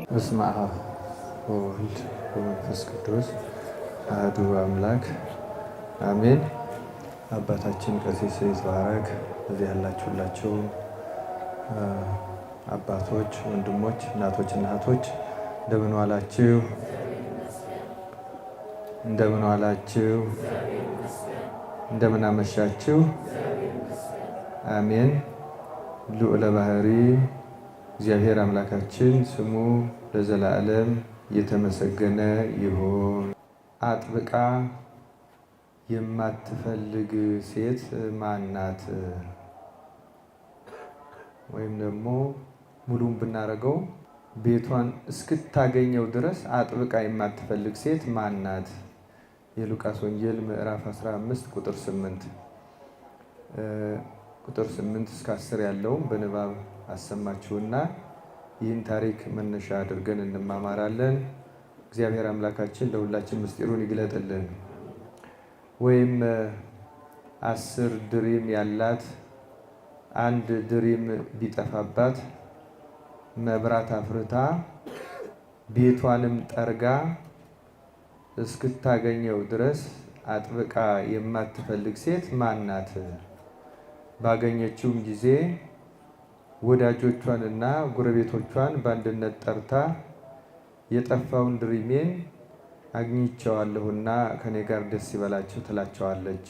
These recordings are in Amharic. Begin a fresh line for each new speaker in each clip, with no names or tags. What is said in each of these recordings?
በስመ አብ ወወልድ ወመንፈስ ቅዱስ አሐዱ አምላክ አሜን። አባታችን ቀሲስ ይትባረክ፣ እዚህ ያላችሁላችሁ አባቶች፣ ወንድሞች፣ እናቶች እና እህቶች እንደምን ዋላችሁ? እንደምን ዋላችሁ? እንደምን አመሻችሁ? አሜን። ልዑለ ባሕሪ እግዚአብሔር አምላካችን ስሙ ለዘላለም የተመሰገነ ይሁን። አጥብቃ የማትፈልግ ሴት ማናት? ወይም ደግሞ ሙሉን ብናረገው ቤቷን እስክታገኘው ድረስ አጥብቃ የማትፈልግ ሴት ማናት? የሉቃስ ወንጌል ምዕራፍ 15 ቁጥር 8 ቁጥር 8 እስከ 10 ያለውን በንባብ አሰማችሁና ይህን ታሪክ መነሻ አድርገን እንማማራለን። እግዚአብሔር አምላካችን ለሁላችን ምስጢሩን ይግለጥልን። ወይም 10 ድሪም ያላት አንድ ድሪም ቢጠፋባት መብራት አፍርታ ቤቷንም ጠርጋ እስክታገኘው ድረስ አጥብቃ የማትፈልግ ሴት ማናት? ባገኘችውም ጊዜ ወዳጆቿንና ጎረቤቶቿን በአንድነት ጠርታ የጠፋውን ድሪሜን አግኝቼዋለሁና ከኔ ጋር ደስ ይበላችሁ ትላቸዋለች።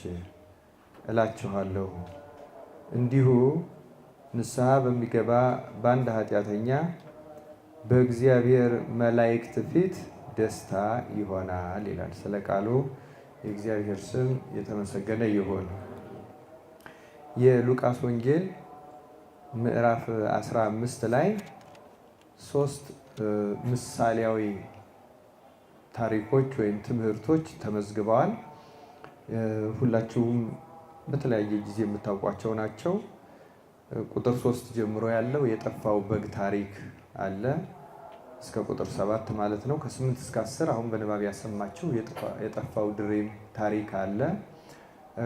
እላችኋለሁ እንዲሁ ንስሐ በሚገባ በአንድ ኃጢአተኛ በእግዚአብሔር መላእክት ፊት ደስታ ይሆናል ይላል። ስለ ቃሉ የእግዚአብሔር ስም የተመሰገነ ይሁን። የሉቃስ ወንጌል ምዕራፍ 15 ላይ 3 ምሳሌያዊ ታሪኮች ወይም ትምህርቶች ተመዝግበዋል። ሁላችሁም በተለያየ ጊዜ የምታውቋቸው ናቸው። ቁጥር 3 ጀምሮ ያለው የጠፋው በግ ታሪክ አለ እስከ ቁጥር 7 ማለት ነው። ከ8 እስከ 10 አሁን በንባብ ያሰማችሁ የጠፋው ድሪም ታሪክ አለ።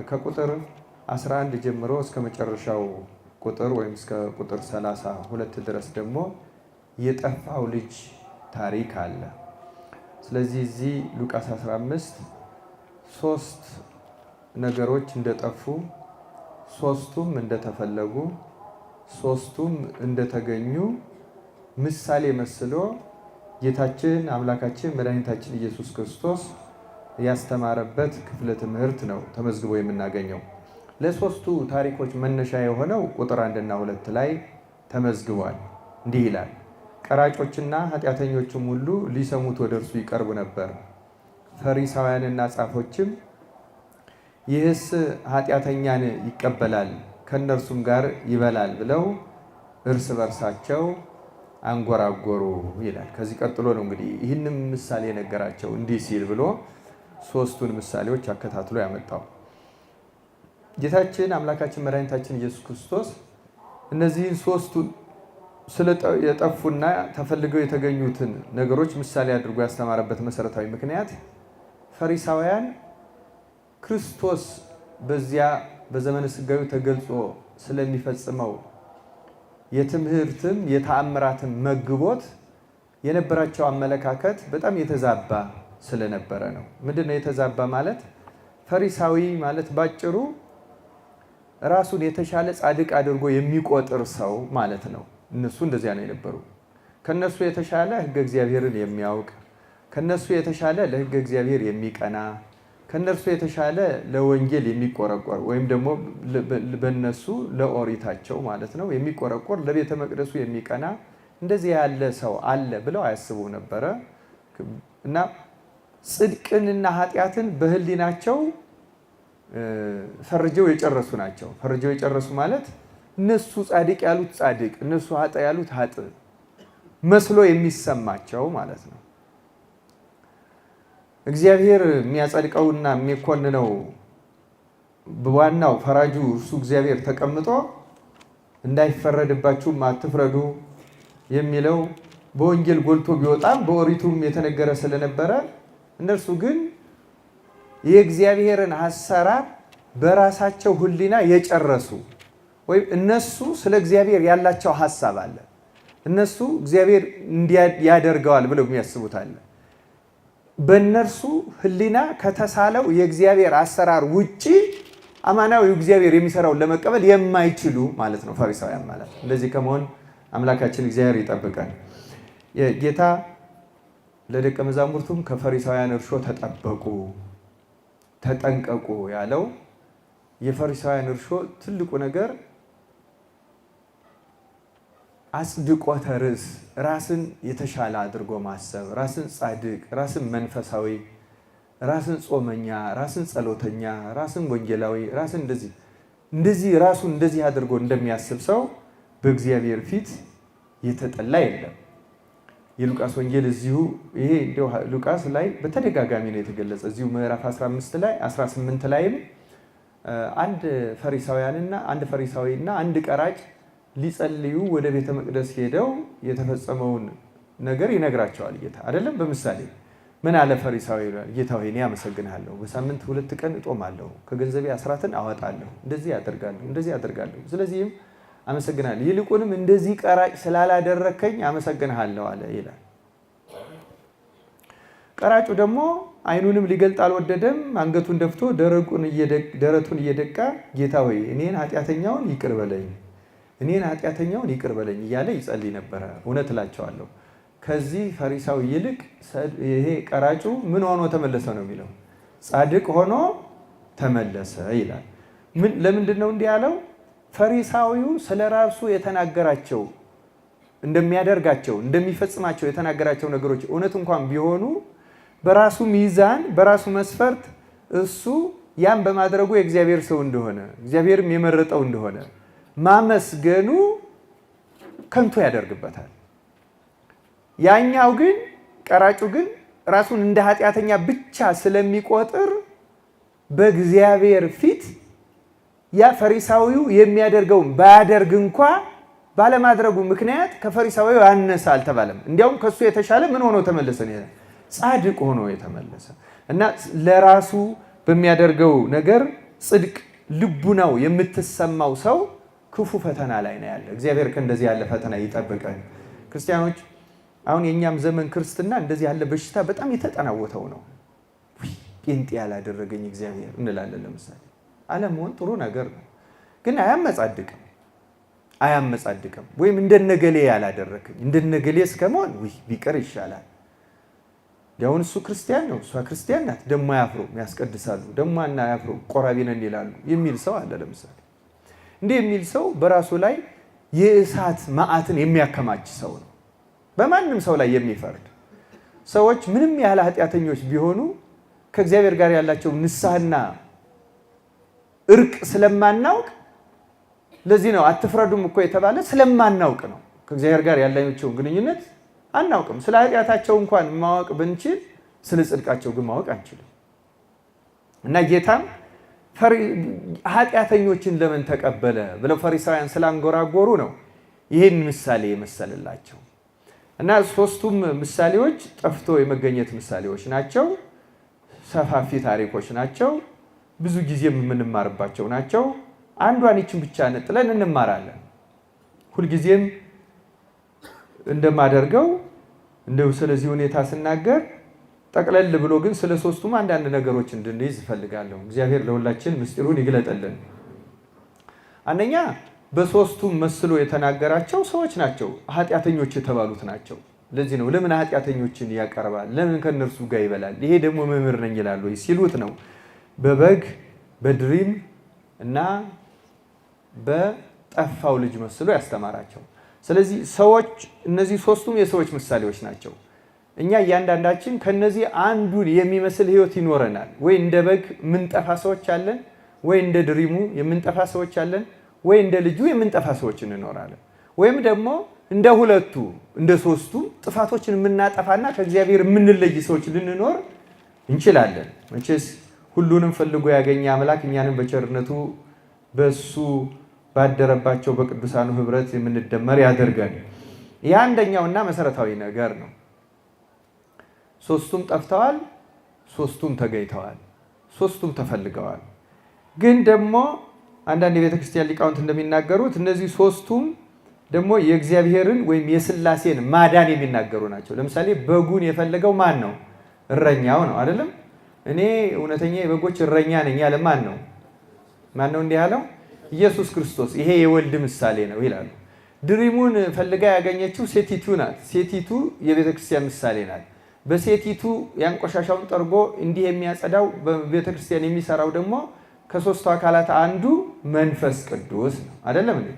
ከቁጥር 11 ጀምሮ እስከ መጨረሻው ቁጥር ወይም እስከ ቁጥር 32 ድረስ ደግሞ የጠፋው ልጅ ታሪክ አለ። ስለዚህ እዚህ ሉቃስ 15 3 ነገሮች እንደጠፉ፣ 3ቱም እንደተፈለጉ፣ 3ቱም እንደተገኙ ምሳሌ መስሎ ጌታችን አምላካችን መድኃኒታችን ኢየሱስ ክርስቶስ ያስተማረበት ክፍለ ትምህርት ነው ተመዝግቦ የምናገኘው። ለሶስቱ ታሪኮች መነሻ የሆነው ቁጥር 1 እና 2 ላይ ተመዝግቧል። እንዲህ ይላል፣ ቀራጮችና ኃጢአተኞችም ሁሉ ሊሰሙት ወደ እርሱ ይቀርቡ ነበር። ፈሪሳውያንና ጻፎችም ይህስ ኃጢአተኛን ይቀበላል ከእነርሱም ጋር ይበላል ብለው እርስ በርሳቸው አንጎራጎሩ ይላል። ከዚህ ቀጥሎ ነው እንግዲህ ይህንም ምሳሌ ነገራቸው እንዲህ ሲል ብሎ 3ቱን ምሳሌዎች አከታትሎ ያመጣው። ጌታችን አምላካችን መድኃኒታችን ኢየሱስ ክርስቶስ እነዚህን 3ቱን የጠፉና ተፈልገው የተገኙትን ነገሮች ምሳሌ አድርጎ ያስተማረበት መሰረታዊ ምክንያት ፈሪሳውያን ክርስቶስ በዚያ በዘመነ ሥጋዌ ተገልጾ ስለሚፈጽመው የትምህርትም የተአምራትም መግቦት የነበራቸው አመለካከት በጣም የተዛባ ስለነበረ ነው። ምንድነው የተዛባ ማለት? ፈሪሳዊ ማለት ባጭሩ ራሱን የተሻለ ጻድቅ አድርጎ የሚቆጥር ሰው ማለት ነው። እነሱ እንደዚያ ነው የነበሩ። ከነሱ የተሻለ ሕገ እግዚአብሔርን የሚያውቅ፣ ከነሱ የተሻለ ለሕገ እግዚአብሔር የሚቀና፣ ከነሱ የተሻለ ለወንጌል የሚቆረቆር ወይም ደግሞ በነሱ ለኦሪታቸው ማለት ነው የሚቆረቆር፣ ለቤተ መቅደሱ የሚቀና እንደዚህ ያለ ሰው አለ ብለው አያስቡ ነበረ እና ጽድቅንና ኃጢአትን በህሊናቸው ፈርጀው የጨረሱ ናቸው። ፈርጀው የጨረሱ ማለት እነሱ ጻድቅ ያሉት ጻድቅ፣ እነሱ ኃጥ ያሉት ኃጥ መስሎ የሚሰማቸው ማለት ነው። እግዚአብሔር የሚያጸድቀውና የሚኮንነው በዋናው ፈራጁ እርሱ እግዚአብሔር ተቀምጦ እንዳይፈረድባችሁም አትፍረዱ የሚለው በወንጌል ጎልቶ ቢወጣም በኦሪቱም የተነገረ ስለነበረ እነርሱ ግን የእግዚአብሔርን አሰራር በራሳቸው ሕሊና የጨረሱ ወይም እነሱ ስለ እግዚአብሔር ያላቸው ሐሳብ አለ። እነሱ እግዚአብሔር ያደርገዋል ብለው የሚያስቡት አለ። በእነርሱ ሕሊና ከተሳለው የእግዚአብሔር አሰራር ውጪ አማናዊው እግዚአብሔር የሚሰራውን ለመቀበል የማይችሉ ማለት ነው ፈሪሳውያን ማለት። እንደዚህ ከመሆን አምላካችን እግዚአብሔር ይጠብቀን። ጌታ ለደቀ መዛሙርቱም ከፈሪሳውያን እርሾ ተጠበቁ፣ ተጠንቀቁ ያለው የፈሪሳውያን እርሾ ትልቁ ነገር አጽድቆተ ርዕስ፣ ራስን የተሻለ አድርጎ ማሰብ፣ ራስን ጻድቅ፣ ራስን መንፈሳዊ፣ ራስን ጾመኛ፣ ራስን ጸሎተኛ፣ ራስን ወንጌላዊ፣ ራስን እንደዚህ ራሱን እንደዚህ አድርጎ እንደሚያስብ ሰው በእግዚአብሔር ፊት የተጠላ የለም። የሉቃስ ወንጌል እዚሁ ይሄ እንደው ሉቃስ ላይ በተደጋጋሚ ነው የተገለጸ። እዚሁ ምዕራፍ 15 ላይ 18 ላይም አንድ ፈሪሳዊና አንድ ቀራጭ ሊጸልዩ ወደ ቤተ መቅደስ ሄደው የተፈጸመውን ነገር ይነግራቸዋል ጌታ አይደለም። በምሳሌ ምን አለ ፈሪሳዊ ይላል፣ ጌታ ሆይ እኔ አመሰግንሃለሁ፣ በሳምንት 2 ቀን እጦማለሁ፣ ከገንዘቤ አስራትን አወጣለሁ፣ እንደዚህ አደርጋለሁ፣ ስለዚህም አመሰግናለሁ፣ ይልቁንም እንደዚህ ቀራጭ ስላላደረከኝ አመሰግንሃለሁ አለ ይላል። ቀራጩ ደግሞ አይኑንም ሊገልጥ አልወደደም። አንገቱን ደፍቶ ደረቱን እየደቃ ጌታ ሆይ እኔን ኃጢአተኛውን ይቅር በለኝ እያለ ይጸልይ ነበረ። እውነት እላቸዋለሁ ከዚህ ፈሪሳዊ ይልቅ ይሄ ቀራጩ ምን ሆኖ ተመለሰ ነው የሚለው? ጻድቅ ሆኖ ተመለሰ ይላል። ለምንድን ነው እንዲህ ያለው? ፈሪሳዊው ስለ ራሱ የተናገራቸው እንደሚያደርጋቸው እንደሚፈጽማቸው የተናገራቸው ነገሮች እውነት እንኳን ቢሆኑ በራሱ ሚዛን በራሱ መስፈርት እሱ ያን በማድረጉ የእግዚአብሔር ሰው እንደሆነ እግዚአብሔርም የመረጠው እንደሆነ ማመስገኑ ከንቱ ያደርግበታል። ያኛው ግን ቀራጩ ግን ራሱን እንደ ኃጢአተኛ ብቻ ስለሚቆጥር በእግዚአብሔር ፊት ያ ፈሪሳዊው የሚያደርገውን ባያደርግ እንኳ ባለማድረጉ ምክንያት ከፈሪሳዊው ያነሰ አልተባለም። እንዲያውም ከሱ የተሻለ ምን ሆኖ ተመለሰ? ጻድቅ ሆኖ የተመለሰ እና ለራሱ በሚያደርገው ነገር ጽድቅ ልቡናው የምትሰማው ሰው ክፉ ፈተና ላይ ነው ያለ። እግዚአብሔር ከእንደዚህ ያለ ፈተና ይጠብቀን። ክርስቲያኖች አሁን የእኛም ዘመን ክርስትና እንደዚህ ያለ በሽታ በጣም የተጠናወተው ነው። ጴንጤ ያላደረገኝ እግዚአብሔር እንላለን። ለምሳሌ አለመሆን ጥሩ ነገር ነው፣ ግን አያመጻድቅም። ወይም እንደነገሌ ያላደረገኝ እንደነገሌ እስከመሆን ቢቀር ይሻላል። ያውን እሱ ክርስቲያን ነው፣ እሷ ክርስቲያን ናት፣ ደሞ አያፍሩ ያስቀድሳሉ፣ ደሞ አያፍሩ ቆራቢ ነን ይላሉ የሚል ሰው አለ። ለምሳሌ እንዲህ የሚል ሰው በራሱ ላይ የእሳት መዓትን የሚያከማች ሰው ነው። በማንም ሰው ላይ የሚፈርድ ሰዎች ምንም ያህል ኃጢአተኞች ቢሆኑ ከእግዚአብሔር ጋር ያላቸው ንስሐና እርቅ ስለማናውቅ፣ ለዚህ ነው አትፍረዱም እኮ የተባለ ስለማናውቅ ነው። ከእግዚአብሔር ጋር ያላቸውን ግንኙነት አናውቅም። ስለ ኃጢአታቸው እንኳን ማወቅ ብንችል ስለ ጽድቃቸው ግን ማወቅ አንችልም። እና ጌታም ኃጢአተኞችን ለምን ተቀበለ ብለው ፈሪሳውያን ስላንጎራጎሩ ነው ይህን ምሳሌ የመሰለላቸው። እና ሶስቱም ምሳሌዎች ጠፍቶ የመገኘት ምሳሌዎች ናቸው። ሰፋፊ ታሪኮች ናቸው። ብዙ ጊዜም የምንማርባቸው ናቸው። አንዷን ይችን ብቻ ነጥለን እንማራለን። ሁልጊዜም እንደማደርገው እንደው ስለዚህ ሁኔታ ስናገር ጠቅለል ብሎ ግን ስለ ሶስቱም አንዳንድ ነገሮች እንድንይዝ እፈልጋለሁ። እግዚአብሔር ለሁላችን ምስጢሩን ይግለጥልን። አንደኛ በሶስቱም መስሎ የተናገራቸው ሰዎች ናቸው፣ ኃጢአተኞች የተባሉት ናቸው። ለዚህ ነው ለምን ኃጢአተኞችን ያቀርባል? ለምን ከነርሱ ጋር ይበላል? ይሄ ደግሞ መምህር ነኝ ይላል ወይ ሲሉት ነው በበግ በድሪም እና በጠፋው ልጅ መስሎ ያስተማራቸው። ስለዚህ ሰዎች እነዚህ ሶስቱም የሰዎች ምሳሌዎች ናቸው። እኛ እያንዳንዳችን ከነዚህ አንዱን የሚመስል ህይወት ይኖረናል። ወይ እንደ በግ የምንጠፋ ሰዎች አለን፣ ወይ እንደ ድሪሙ የምንጠፋ ሰዎች አለን፣ ወይ እንደ ልጁ የምንጠፋ ሰዎች እንኖራለን። ወይም ደግሞ እንደ ሁለቱ እንደ ሶስቱ ጥፋቶችን የምናጠፋና ከእግዚአብሔር የምንለይ ሰዎች ልንኖር እንችላለን። መቼስ ሁሉንም ፈልጎ ያገኘ አምላክ እኛንም በቸርነቱ በሱ ባደረባቸው በቅዱሳኑ ህብረት የምንደመር ያደርገን። ይህ አንደኛውና መሰረታዊ ነገር ነው። ሶስቱም ጠፍተዋል፣ ሶስቱም ተገኝተዋል። ሶስቱም ተፈልገዋል። ግን ደግሞ አንዳንድ የቤተ ክርስቲያን ሊቃውንት እንደሚናገሩት እነዚህ ሶስቱም ደግሞ የእግዚአብሔርን ወይም የሥላሴን ማዳን የሚናገሩ ናቸው። ለምሳሌ በጉን የፈለገው ማን ነው? እረኛው ነው አይደለም? እኔ እውነተኛ የበጎች እረኛ ነኝ ያለ ማን ነው? ማን ነው እንዲህ ያለው? ኢየሱስ ክርስቶስ። ይሄ የወልድ ምሳሌ ነው ይላሉ። ድሪሙን ፈልጋ ያገኘችው ሴቲቱ ናት። ሴቲቱ የቤተ ክርስቲያን ምሳሌ ናት። በሴቲቱ ያን ቆሻሻውን ጠርጎ እንዲህ የሚያጸዳው በቤተ ክርስቲያን የሚሰራው ደግሞ ከሶስቱ አካላት አንዱ መንፈስ ቅዱስ ነው አይደለም እንዴ?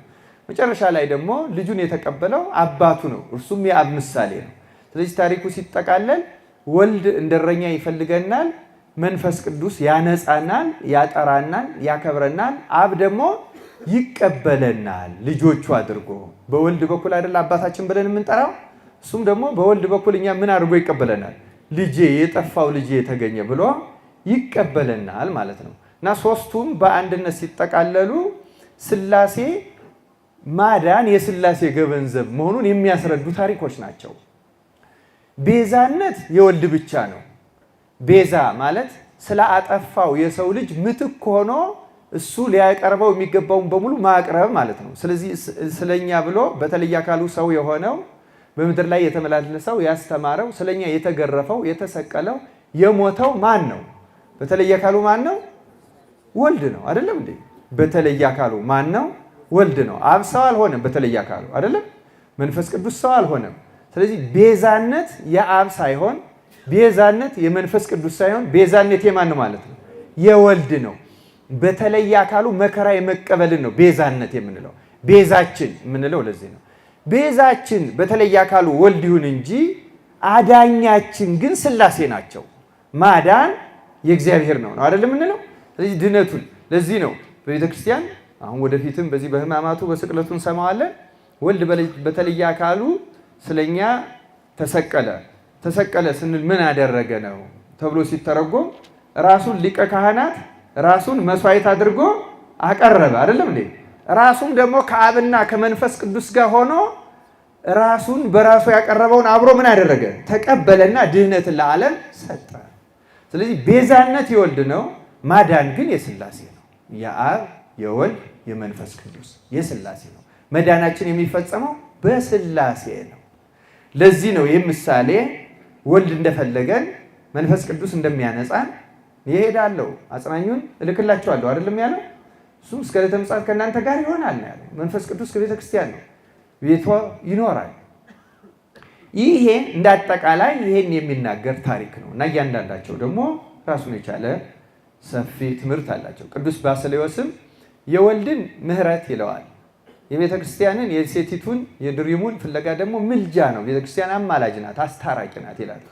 መጨረሻ ላይ ደግሞ ልጁን የተቀበለው አባቱ ነው። እርሱም የአብ ምሳሌ ነው። ስለዚህ ታሪኩ ሲጠቃለል ወልድ እንደረኛ ይፈልገናል፣ መንፈስ ቅዱስ ያነጻናል፣ ያጠራናል፣ ያከብረናል፣ አብ ደግሞ ይቀበለናል ልጆቹ አድርጎ። በወልድ በኩል አይደል አባታችን ብለን የምንጠራው? እሱም ደግሞ በወልድ በኩል እኛ ምን አድርጎ ይቀበለናል? ልጄ፣ የጠፋው ልጄ የተገኘ ብሎ ይቀበለናል ማለት ነው። እና ሶስቱም በአንድነት ሲጠቃለሉ ሥላሴ ማዳን የሥላሴ ገበንዘብ መሆኑን የሚያስረዱ ታሪኮች ናቸው። ቤዛነት የወልድ ብቻ ነው። ቤዛ ማለት ስለ አጠፋው የሰው ልጅ ምትክ ሆኖ እሱ ሊያቀርበው የሚገባውን በሙሉ ማቅረብ ማለት ነው። ስለዚህ ስለኛ ብሎ በተለየ አካሉ ሰው የሆነው በምድር ላይ የተመላለሰው ያስተማረው ስለኛ የተገረፈው የተሰቀለው የሞተው ማን ነው? በተለየ አካሉ ማን ነው? ወልድ ነው አይደለም እንዴ? በተለየ አካሉ ማን ነው? ወልድ ነው። አብ ሰው አልሆነም በተለየ አካሉ አይደለም? መንፈስ ቅዱስ ሰው አልሆነም። ስለዚህ ቤዛነት የአብ ሳይሆን ቤዛነት የመንፈስ ቅዱስ ሳይሆን ቤዛነት የማን ነው ማለት ነው? የወልድ ነው። በተለየ አካሉ መከራ የመቀበልን ነው ቤዛነት የምንለው። ቤዛችን የምንለው ለዚህ ነው። ቤዛችን በተለየ አካሉ ወልድ ይሁን እንጂ አዳኛችን ግን ሥላሴ ናቸው። ማዳን የእግዚአብሔር ነው አይደለም የምንለው። ስለዚህ ድነቱን ለዚህ ነው በቤተ ክርስቲያን አሁን ወደፊትም በዚህ በሕማማቱ በስቅለቱ እንሰማዋለን። ወልድ በተለየ አካሉ ስለኛ ተሰቀለ። ተሰቀለ ስንል ምን አደረገ ነው ተብሎ ሲተረጎም ራሱን ሊቀ ካህናት ራሱን መስዋዕት አድርጎ አቀረበ አይደለም እንዴ? ራሱም ደግሞ ከአብና ከመንፈስ ቅዱስ ጋር ሆኖ ራሱን በራሱ ያቀረበውን አብሮ ምን አደረገ? ተቀበለና ድህነትን ለዓለም ሰጠ። ስለዚህ ቤዛነት የወልድ ነው፣ ማዳን ግን የሥላሴ ነው። የአብ የወልድ የመንፈስ ቅዱስ የሥላሴ ነው። መዳናችን የሚፈጸመው በሥላሴ ነው። ለዚህ ነው ይህ ምሳሌ ወልድ እንደፈለገን መንፈስ ቅዱስ እንደሚያነጻን ይሄዳለሁ አጽናኙን እልክላችኋለሁ አይደለም ያለው? እሱም እስከ ዕለተ ምጽአት ከእናንተ ጋር ይሆናል ነው ያለው። መንፈስ ቅዱስ ከቤተ ክርስቲያን ነው፣ ቤቷ ይኖራል። ይሄ እንዳጠቃላይ ይሄን የሚናገር ታሪክ ነው እና እያንዳንዳቸው ደግሞ ራሱን የቻለ ሰፊ ትምህርት አላቸው። ቅዱስ ባስልዮስም የወልድን ምሕረት ይለዋል። የቤተ ክርስቲያንን የሴቲቱን የድሪሙን ፍለጋ ደግሞ ምልጃ ነው። ቤተ ክርስቲያን አማላጅ ናት፣ አስታራቂ ናት ይላል።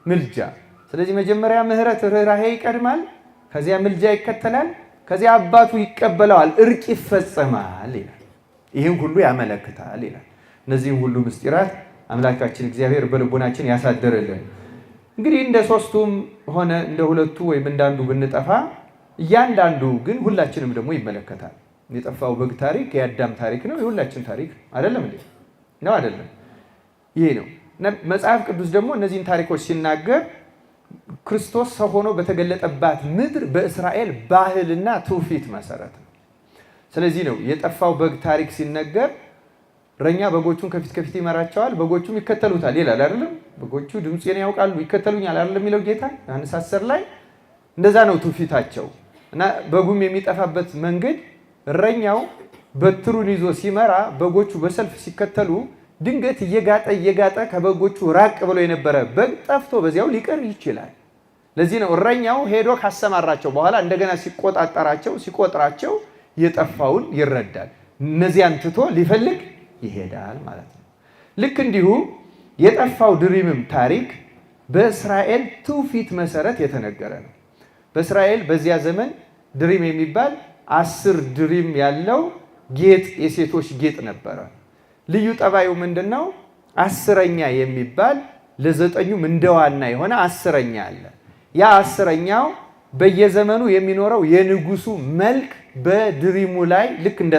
ምልጃ። ስለዚህ መጀመሪያ ምሕረት ርኅራኄ ይቀድማል፣ ከዚያ ምልጃ ይከተላል፣ ከዚያ አባቱ ይቀበለዋል፣ እርቅ ይፈጸማል ይላል። ይህን ሁሉ ያመለክታል ይላል። እነዚህም ሁሉ ምስጢራት አምላካችን እግዚአብሔር በልቦናችን ያሳደረልን። እንግዲህ እንደ ሶስቱም ሆነ እንደ ሁለቱ ወይም እንዳንዱ ብንጠፋ እያንዳንዱ ግን ሁላችንም ደግሞ ይመለከታል። የጠፋው በግ ታሪክ የአዳም ታሪክ ነው፣ የሁላችን ታሪክ አይደለም እንዴ? ነው አይደለም? ይሄ ነው መጽሐፍ ቅዱስ ደግሞ እነዚህን ታሪኮች ሲናገር ክርስቶስ ሰው ሆኖ በተገለጠባት ምድር በእስራኤል ባህልና ትውፊት መሰረት ነው። ስለዚህ ነው የጠፋው በግ ታሪክ ሲነገር እረኛ በጎቹን ከፊት ከፊት ይመራቸዋል፣ በጎቹም ይከተሉታል ይላል አይደለም? በጎቹ ድምፄን ያውቃሉ ይከተሉኛል አይደለም የሚለው ጌታ ዮሐንስ 10 ላይ እንደዛ ነው ትውፊታቸው። እና በጉም የሚጠፋበት መንገድ እረኛው በትሩን ይዞ ሲመራ በጎቹ በሰልፍ ሲከተሉ ድንገት እየጋጠ ከበጎቹ ራቅ ብሎ የነበረ በግ ጠፍቶ በዚያው ሊቀር ይችላል። ለዚህ ነው እረኛው ሄዶ ካሰማራቸው በኋላ እንደገና ሲቆጥራቸው የጠፋውን ይረዳል። እነዚያን ትቶ ሊፈልግ ይሄዳል ማለት ነው። ልክ እንዲሁ የጠፋው ድሪምም ታሪክ በእስራኤል ትውፊት መሰረት የተነገረ ነው። በእስራኤል በዚያ ዘመን ድሪም የሚባል 10 ድሪም ያለው ጌጥ የሴቶች ጌጥ ነበረ። ልዩ ጠባዩ ምንድነው? 10ኛ የሚባል ለዘጠኙም እንደዋና የሆነ 10ኛ አለ። ያ 10ኛው በየዘመኑ የሚኖረው የንጉሱ መልክ በድሪሙ ላይ ልክ እንደ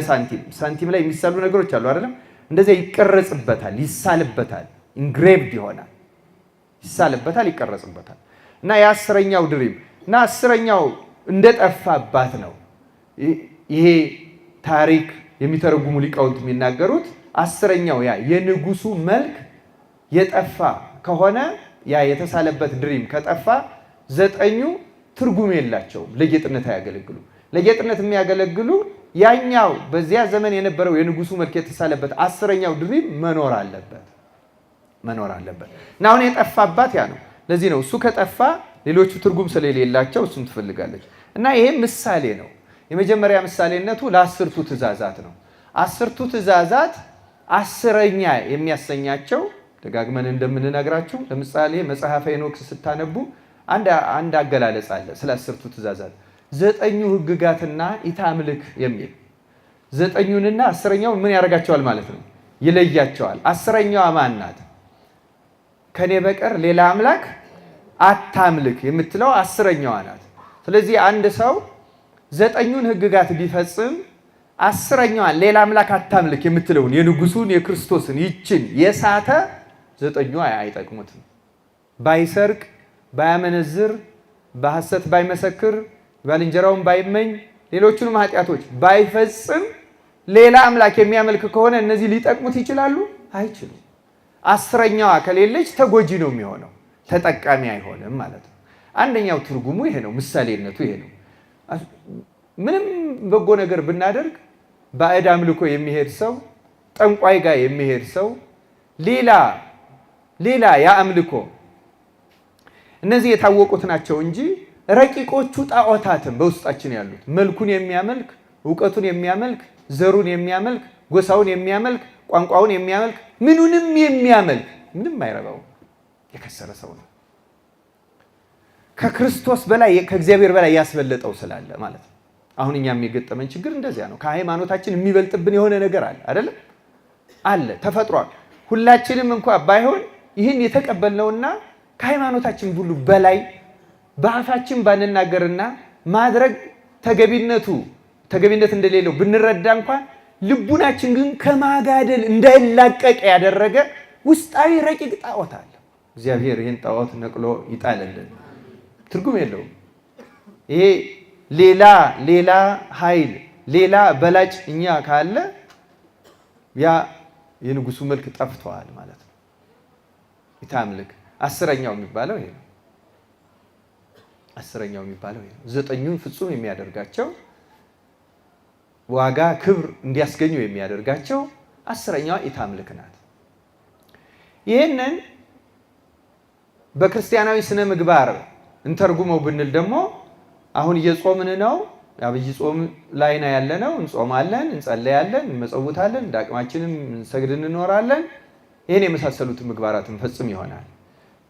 ሳንቲም ላይ የሚሳሉ ነገሮች አሉ አይደለም? እንደዚያ ይቀረጽበታል፣ ይሳልበታል፣ ኢንግሬቭድ ይሆናል፣ ይሳልበታል፣ ይቀረጽበታል። እና የ10ኛው ድሪም እና አስረኛው እንደጠፋባት ነው ይሄ ታሪክ የሚተረጉሙ ሊቃውንት የሚናገሩት። አስረኛው ያ የንጉሱ መልክ የጠፋ ከሆነ ያ የተሳለበት ድሪም ከጠፋ 9ኙ ትርጉም የላቸውም፣ ለጌጥነት አያገለግሉ። ለጌጥነት የሚያገለግሉ ያኛው በዚያ ዘመን የነበረው የንጉሱ መልክ የተሳለበት 10ኛው ድሪም መኖር አለበት። እና አሁን የጠፋባት ያ ነው። ለዚህ ነው እሱ ከጠፋ ሌሎቹ ትርጉም ስለሌላቸው እሱም ትፈልጋለች። እና ይሄ ምሳሌ ነው። የመጀመሪያ ምሳሌነቱ ለ10ቱ ትእዛዛት ነው። 10ቱ ትእዛዛት 10ኛ የሚያሰኛቸው ደጋግመን እንደምንነግራችሁ፣ ለምሳሌ መጽሐፈ ሄኖክ ስታነቡ አንድ አገላለጽ አለ ስለ 10ቱ ትእዛዛት። 9ኙ ሕግጋትና ኢታምልክ የሚል 9ኙንና 10ኛውን ምን ያደርጋቸዋል ማለት ነው? ይለያቸዋል። 10ኛዋ ማን ናት? ከኔ በቀር ሌላ አምላክ አታምልክ የምትለው 10ኛዋ ናት። ስለዚህ አንድ ሰው 9ኙን ሕግጋት ቢፈጽም 10ኛዋን ሌላ አምላክ አታምልክ የምትለውን የንጉሱን የክርስቶስን ይችን የሳተ 9ኙ አይጠቅሙትም። ባይሰርቅ፣ ባያመነዝር፣ በሐሰት ባይመሰክር፣ ባልንጀራውን ባይመኝ፣ ሌሎቹንም ኃጢአቶች ባይፈጽም ሌላ አምላክ የሚያመልክ ከሆነ እነዚህ ሊጠቅሙት ይችላሉ? አይችሉም። 10ኛዋ ከሌለች ተጎጂ ነው የሚሆነው፣ ተጠቃሚ አይሆንም ማለት ነው። አንደኛው ትርጉሙ ይሄ ነው፣ ምሳሌነቱ ይሄ ነው። ምንም በጎ ነገር ብናደርግ ባዕድ አምልኮ የሚሄድ ሰው፣ ጠንቋይ ጋር የሚሄድ ሰው፣ ሌላ የአምልኮ እነዚህ የታወቁት ናቸው እንጂ ረቂቆቹ ጣዖታትም በውስጣችን ያሉት መልኩን የሚያመልክ፣ እውቀቱን የሚያመልክ፣ ዘሩን የሚያመልክ፣ ጎሳውን የሚያመልክ፣ ቋንቋውን የሚያመልክ፣ ምኑንም የሚያመልክ ምንም አይረባው የከሰረ ሰው ነው። ከክርስቶስ በላይ ከእግዚአብሔር በላይ ያስበለጠው ስላለ ማለት ነው። አሁን እኛም የገጠመን ችግር እንደዚያ ነው። ከሃይማኖታችን የሚበልጥብን የሆነ ነገር አለ አይደለም? አለ፣ ተፈጥሯል። ሁላችንም እንኳ ባይሆን ይህን የተቀበልነውና ከሃይማኖታችን ሁሉ በላይ በአፋችን ባንናገርና ማድረግ ተገቢነት እንደሌለው ብንረዳ እንኳን ልቡናችን ግን ከማጋደል እንዳይላቀቅ ያደረገ ውስጣዊ ረቂቅ ጣዖት አለ። እግዚአብሔር ይህን ጣዖት ነቅሎ ይጣልልን። ትርጉም የለውም። ይሄ ሌላ ኃይል ሌላ በላጭ እኛ ካለ ያ የንጉሱ መልክ ጠፍተዋል ማለት ነው። ኢታምልክ 10ኛው የሚባለው ይሄ ነው። 10ኛው የሚባለው ይሄ ነው። 9ኙን ፍጹም የሚያደርጋቸው ዋጋ ክብር እንዲያስገኙ የሚያደርጋቸው 10ኛዋ ኢታምልክ ናት። ይህንን በክርስቲያናዊ ስነ ምግባር እንተርጉመው ብንል ደግሞ አሁን እየጾምን ነው። አብይ ጾም ላይ ነው ያለነው። እንጾማለን፣ እንጸለያለን፣ እንመጸውታለን፣ እንደ አቅማችንም እንሰግድ እንኖራለን። ይህን የመሳሰሉት ምግባራት እንፈጽም ይሆናል።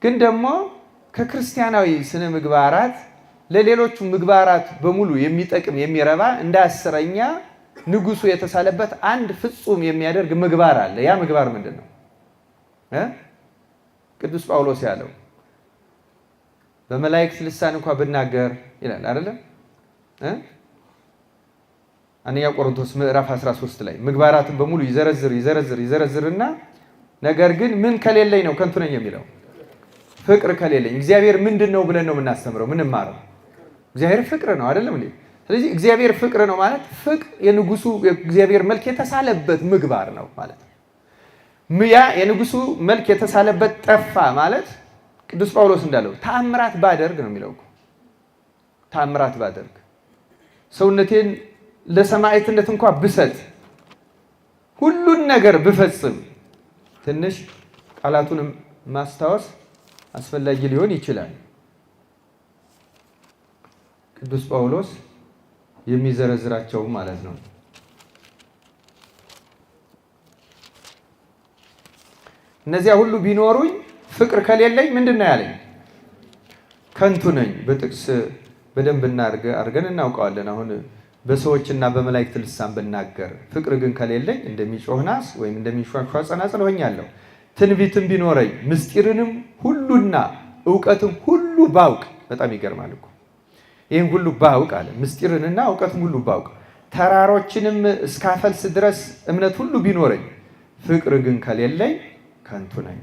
ግን ደግሞ ከክርስቲያናዊ ስነ ምግባራት ለሌሎቹ ምግባራት በሙሉ የሚጠቅም የሚረባ እንደ 10ኛ ንጉሱ የተሳለበት አንድ ፍጹም የሚያደርግ ምግባር አለ። ያ ምግባር ምንድን ነው? ቅዱስ ጳውሎስ ያለው በመላእክት ልሳን እንኳ ብናገር ይላል አይደለም? አንደኛ ቆሮንቶስ ምዕራፍ 13 ላይ ምግባራትን በሙሉ ይዘረዝርና ነገር ግን ምን ከሌለኝ ነው ከንቱ ነኝ የሚለው? ፍቅር ከሌለኝ። እግዚአብሔር ምንድን ነው ብለን ነው የምናስተምረው የምንማረው? እግዚአብሔር ፍቅር ነው አይደለም እንዴ? ስለዚህ እግዚአብሔር ፍቅር ነው ማለት ፍቅር የንጉሱ የእግዚአብሔር መልክ የተሳለበት ምግባር ነው ማለት ነው። ያ የንጉሱ መልክ የተሳለበት ጠፋ ማለት ቅዱስ ጳውሎስ እንዳለው ተአምራት ባደርግ ነው የሚለው። ተአምራት ባደርግ ሰውነቴን ለሰማዕትነት እንኳን ብሰጥ ሁሉን ነገር ብፈጽም ትንሽ ቃላቱንም ማስታወስ አስፈላጊ ሊሆን ይችላል። ቅዱስ ጳውሎስ የሚዘረዝራቸው ማለት ነው። እነዚያ ሁሉ ቢኖሩኝ ፍቅር ከሌለኝ ምንድን ነው ያለኝ? ከንቱ ነኝ። በጥቅስ በደንብ አድርገን እናውቀዋለን። አሁን በሰዎችና በመላእክት ልሳን ብናገር ፍቅር ግን ከሌለኝ እንደሚጮህ ናስ ወይም እንደሚንሿሿ ጸናጽል ሆኛለሁ። ትንቢትም ቢኖረኝ ምስጢርንም ሁሉና እውቀትም ሁሉ ባውቅ። በጣም ይገርማል እኮ ይህን ሁሉ ባውቅ አለ። ምስጢርንና እውቀትም ሁሉ ባውቅ ተራሮችንም እስካፈልስ ድረስ እምነት ሁሉ ቢኖረኝ ፍቅር ግን ከሌለኝ ከንቱ ነኝ።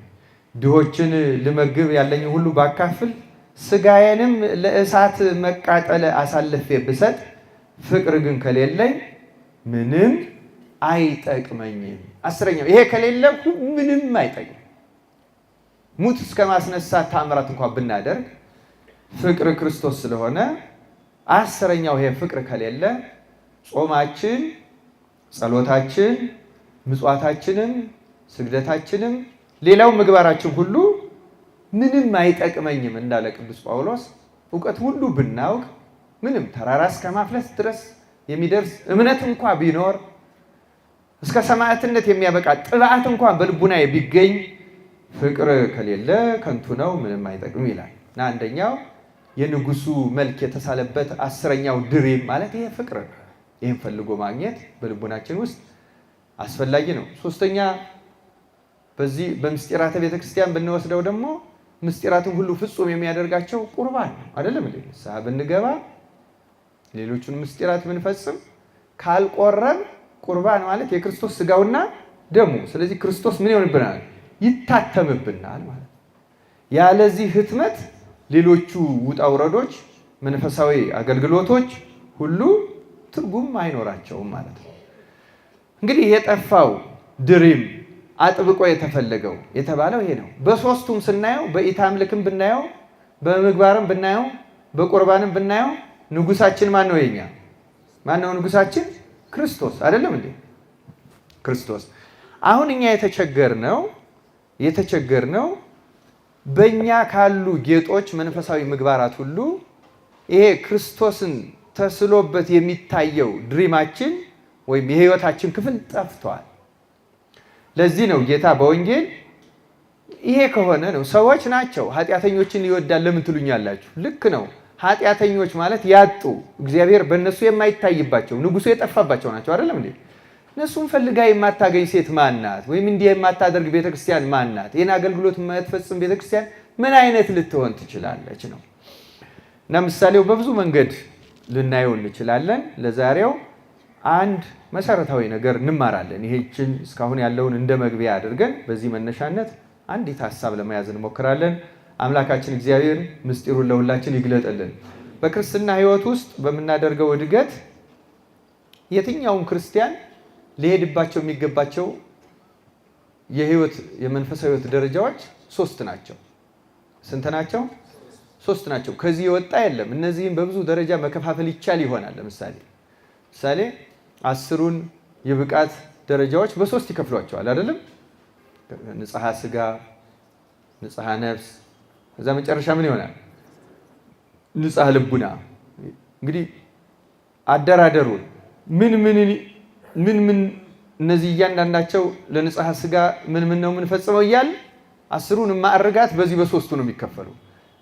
ድሆችን ልመግብ ያለኝ ሁሉ ባካፍል ስጋዬንም ለእሳት መቃጠል አሳልፌ ብሰጥ ፍቅር ግን ከሌለኝ ምንም አይጠቅመኝም። አስረኛው ይሄ ከሌለ ምንም አይጠቅም። ሙት እስከ ማስነሳት ተአምራት እንኳን ብናደርግ ፍቅር ክርስቶስ ስለሆነ፣ አስረኛው ይሄ ፍቅር ከሌለ ጾማችን፣ ጸሎታችን፣ ምጽዋታችንም፣ ስግደታችንም ሌላው ምግባራችን ሁሉ ምንም አይጠቅመኝም እንዳለ ቅዱስ ጳውሎስ። እውቀት ሁሉ ብናውቅ ምንም ተራራ እስከ ማፍለስ ድረስ የሚደርስ እምነት እንኳ ቢኖር እስከ ሰማዕትነት የሚያበቃ ጥብዓት እንኳን በልቡና ቢገኝ ፍቅር ከሌለ ከንቱ ነው፣ ምንም አይጠቅም ይላል እና አንደኛው የንጉሱ መልክ የተሳለበት አስረኛው ድሪም ማለት ይሄ ፍቅር ነው። ይህን ፈልጎ ማግኘት በልቡናችን ውስጥ አስፈላጊ ነው። ሶስተኛ በዚህ በምስጢራተ ቤተክርስቲያን ብንወስደው ደግሞ ምስጢራትን ሁሉ ፍጹም የሚያደርጋቸው ቁርባን ነው። አይደለም እንዴ? ንስሐ ብንገባ ሌሎቹን ምስጢራት ብንፈጽም ካልቆረብ ቁርባን ማለት የክርስቶስ ስጋውና ደሙ። ስለዚህ ክርስቶስ ምን ይሆንብናል? ይታተምብናል ማለት። ያለዚህ ህትመት ሌሎቹ ውጣ ውረዶች፣ መንፈሳዊ አገልግሎቶች ሁሉ ትርጉም አይኖራቸውም ማለት ነው። እንግዲህ የጠፋው ድሪም አጥብቆ የተፈለገው የተባለው ይሄ ነው። በሶስቱም ስናየው በኢታምልክም ብናየው፣ በምግባርም ብናየው፣ በቁርባንም ብናየው ንጉሳችን ማን ነው? የኛ ማን ነው ንጉሳችን? ክርስቶስ አይደለም እንዴ? ክርስቶስ። አሁን እኛ የተቸገርነው በእኛ ካሉ ጌጦች መንፈሳዊ ምግባራት ሁሉ ይሄ ክርስቶስን ተስሎበት የሚታየው ድሪማችን ወይም የህይወታችን ክፍል ጠፍቷል። ለዚህ ነው ጌታ በወንጌል ይሄ ከሆነ ነው ሰዎች ናቸው ኃጢአተኞችን ይወዳል ለምን ትሉኛላችሁ? ልክ ነው። ኃጢአተኞች ማለት ያጡ እግዚአብሔር በእነሱ የማይታይባቸው ንጉሱ የጠፋባቸው ናቸው። አይደለም እንዴ? እነሱም ፈልጋ የማታገኝ ሴት ማን ናት? ወይም እንዲህ የማታደርግ ቤተክርስቲያን ማን ናት? ይህን አገልግሎት የማትፈጽም ቤተክርስቲያን ምን አይነት ልትሆን ትችላለች ነው። እና ምሳሌው በብዙ መንገድ ልናየው እንችላለን። ለዛሬው አንድ መሰረታዊ ነገር እንማራለን። ይሄችን እስካሁን ያለውን እንደ መግቢያ አድርገን በዚህ መነሻነት አንዲት ሀሳብ ለመያዝ እንሞክራለን። አምላካችን እግዚአብሔር ምስጢሩን ለሁላችን ይግለጥልን። በክርስትና ህይወት ውስጥ በምናደርገው እድገት የትኛውም ክርስቲያን ሊሄድባቸው የሚገባቸው የመንፈሳዊ ህይወት ደረጃዎች 3 ናቸው። ስንት ናቸው? 3 ናቸው። ከዚህ የወጣ የለም። እነዚህም በብዙ ደረጃ መከፋፈል ይቻል ይሆናል። ለምሳሌ 10ሩን የብቃት ደረጃዎች በ3 ይከፍሏቸዋል አይደለም? ንጽሐ ስጋ፣ ንጽሐ ነፍስ፣ ከዛ መጨረሻ ምን ይሆናል? ንጽሐ ልቡና። እንግዲህ አደራደሩን ምን እነዚህ እያንዳንዳቸው ለንጽሐ ስጋ ምን ነው የምንፈጽመው እያል 10ሩን ማዕርጋት በዚህ በ3ቱ ነው የሚከፈሉ።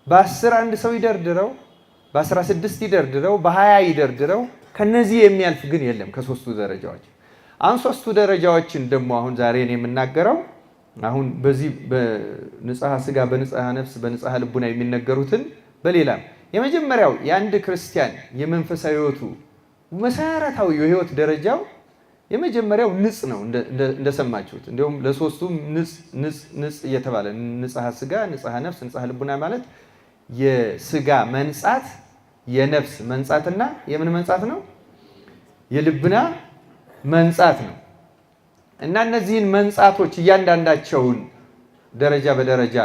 በ10 አንድ ሰው ይደርድረው፣ በ16 ይደርድረው፣ በ20 ይደርድረው፣ ከነዚህ የሚያልፍ ግን የለም ከ3ቱ ደረጃዎች። አሁን 3ቱ ደረጃዎችን ደግሞ አሁን ዛሬ ነው የምናገረው። አሁን በዚህ በንጽሐ ስጋ፣ በንጽሐ ነፍስ፣ በንጽሐ ልቡና የሚነገሩትን በሌላም የመጀመሪያው የአንድ ክርስቲያን የመንፈሳዊ ህይወቱ መሰረታዊ የህይወት ደረጃው የመጀመሪያው ንጽ ነው እንደሰማችሁት። እንዲሁም ለሶስቱም ንጽ እየተባለ ንጽሐ ስጋ፣ ንጽሐ ነፍስ፣ ንጽሐ ልቡና ማለት የስጋ መንጻት፣ የነፍስ መንጻትና የምን መንጻት ነው? የልቡና መንጻት ነው። እና እነዚህን መንጻቶች እያንዳንዳቸውን ደረጃ በደረጃ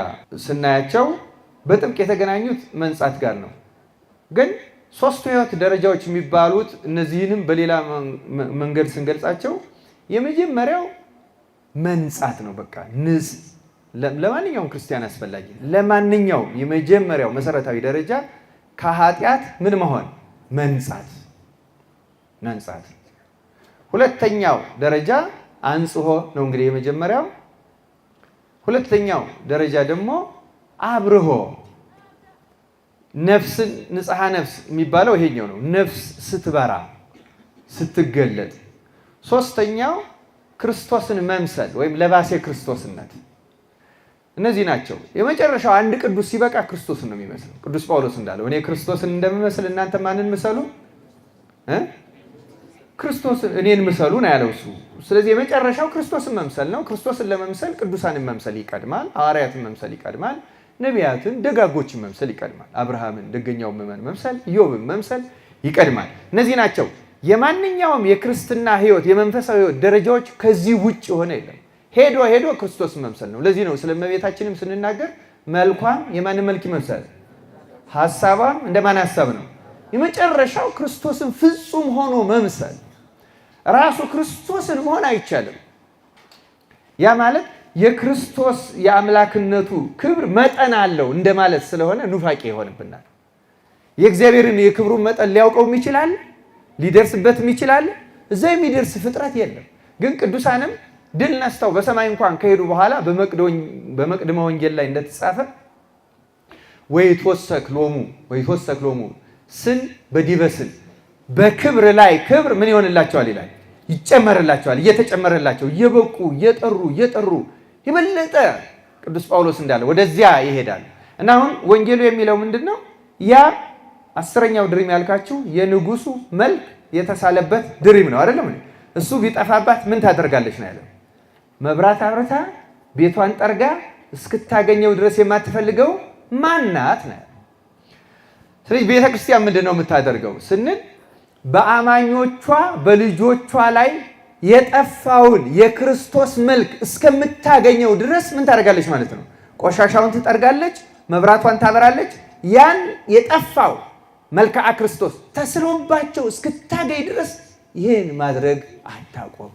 ስናያቸው በጥብቅ የተገናኙት መንጻት ጋር ነው። ግን 3ቱ የህይወት ደረጃዎች የሚባሉት እነዚህንም በሌላ መንገድ ስንገልጻቸው የመጀመሪያው መንጻት ነው። በቃ ንጽ ለማንኛውም ክርስቲያን አስፈላጊ፣ ለማንኛውም የመጀመሪያው መሰረታዊ ደረጃ ከኃጢአት ምን መሆን? መንጻት። ሁለተኛው ደረጃ አንጽሖ ነው። እንግዲህ የመጀመሪያው። ሁለተኛው ደረጃ ደግሞ አብርሆ ነፍስን፣ ንጽሐ ነፍስ የሚባለው ይሄኛው ነው። ነፍስ ስትበራ ስትገለጥ። ሶስተኛው ክርስቶስን መምሰል ወይም ለባሴ ክርስቶስነት። እነዚህ ናቸው። የመጨረሻው አንድ ቅዱስ ሲበቃ ክርስቶስን ነው የሚመስለው። ቅዱስ ጳውሎስ እንዳለው እኔ ክርስቶስን እንደምመስል እናንተ ማንን ምሰሉ? ክርስቶስን እኔን ምሰሉ ነው ያለው እሱ። ስለዚህ የመጨረሻው ክርስቶስን መምሰል ነው። ክርስቶስን ለመምሰል ቅዱሳንን መምሰል ይቀድማል። ሐዋርያትን መምሰል ይቀድማል። ነቢያትን ደጋጎችን መምሰል ይቀድማል። አብርሃምን ደገኛው ምዕመን መምሰል፣ ኢዮብን መምሰል ይቀድማል። እነዚህ ናቸው የማንኛውም የክርስትና ህይወት የመንፈሳዊ ህይወት ደረጃዎች። ከዚህ ውጭ የሆነ የለም። ሄዶ ሄዶ ክርስቶስን መምሰል ነው። ለዚህ ነው ስለ እመቤታችንም ስንናገር መልኳም የማን መልክ ይመስላል? ሐሳቧም እንደማን ሐሳብ ነው? የመጨረሻው ክርስቶስን ፍጹም ሆኖ መምሰል። ራሱ ክርስቶስን መሆን አይቻልም። ያ ማለት የክርስቶስ የአምላክነቱ ክብር መጠን አለው እንደማለት ስለሆነ ኑፋቄ ይሆንብናል። የእግዚአብሔርን የክብሩን መጠን ሊያውቀውም ይችላል፣ ሊደርስበትም ይችላል። እዛ የሚደርስ ፍጥረት የለም። ግን ቅዱሳንም ድል ነስተው በሰማይ እንኳን ከሄዱ በኋላ በመቅድመ ወንጌል ላይ እንደተጻፈ ወይትወሰክ ሎሙ ስን በዲበ ስን በክብር ላይ ክብር ምን ይሆንላቸዋል ይላል፣ ይጨመርላቸዋል። እየተጨመረላቸው እየበቁ እየጠሩ የበለጠ ቅዱስ ጳውሎስ እንዳለ ወደዚያ ይሄዳል። እና አሁን ወንጌሉ የሚለው ምንድነው? ያ 10ኛው ድሪም ያልካችሁ የንጉሱ መልክ የተሳለበት ድሪም ነው አይደለም? እሱ ቢጠፋባት ምን ታደርጋለች ነው ያለው። መብራት አብርታ ቤቷን ጠርጋ እስክታገኘው ድረስ የማትፈልገው ማናት ነው። ስለዚህ ቤተ ክርስቲያን ምንድነው የምታደርገው ስንል በአማኞቿ በልጆቿ ላይ የጠፋውን የክርስቶስ መልክ እስከምታገኘው ድረስ ምን ታደርጋለች ማለት ነው? ቆሻሻውን ትጠርጋለች፣ መብራቷን ታበራለች። ያን የጠፋው መልክዓ ክርስቶስ ተስሎባቸው እስክታገኝ ድረስ ይህን ማድረግ አታቆም።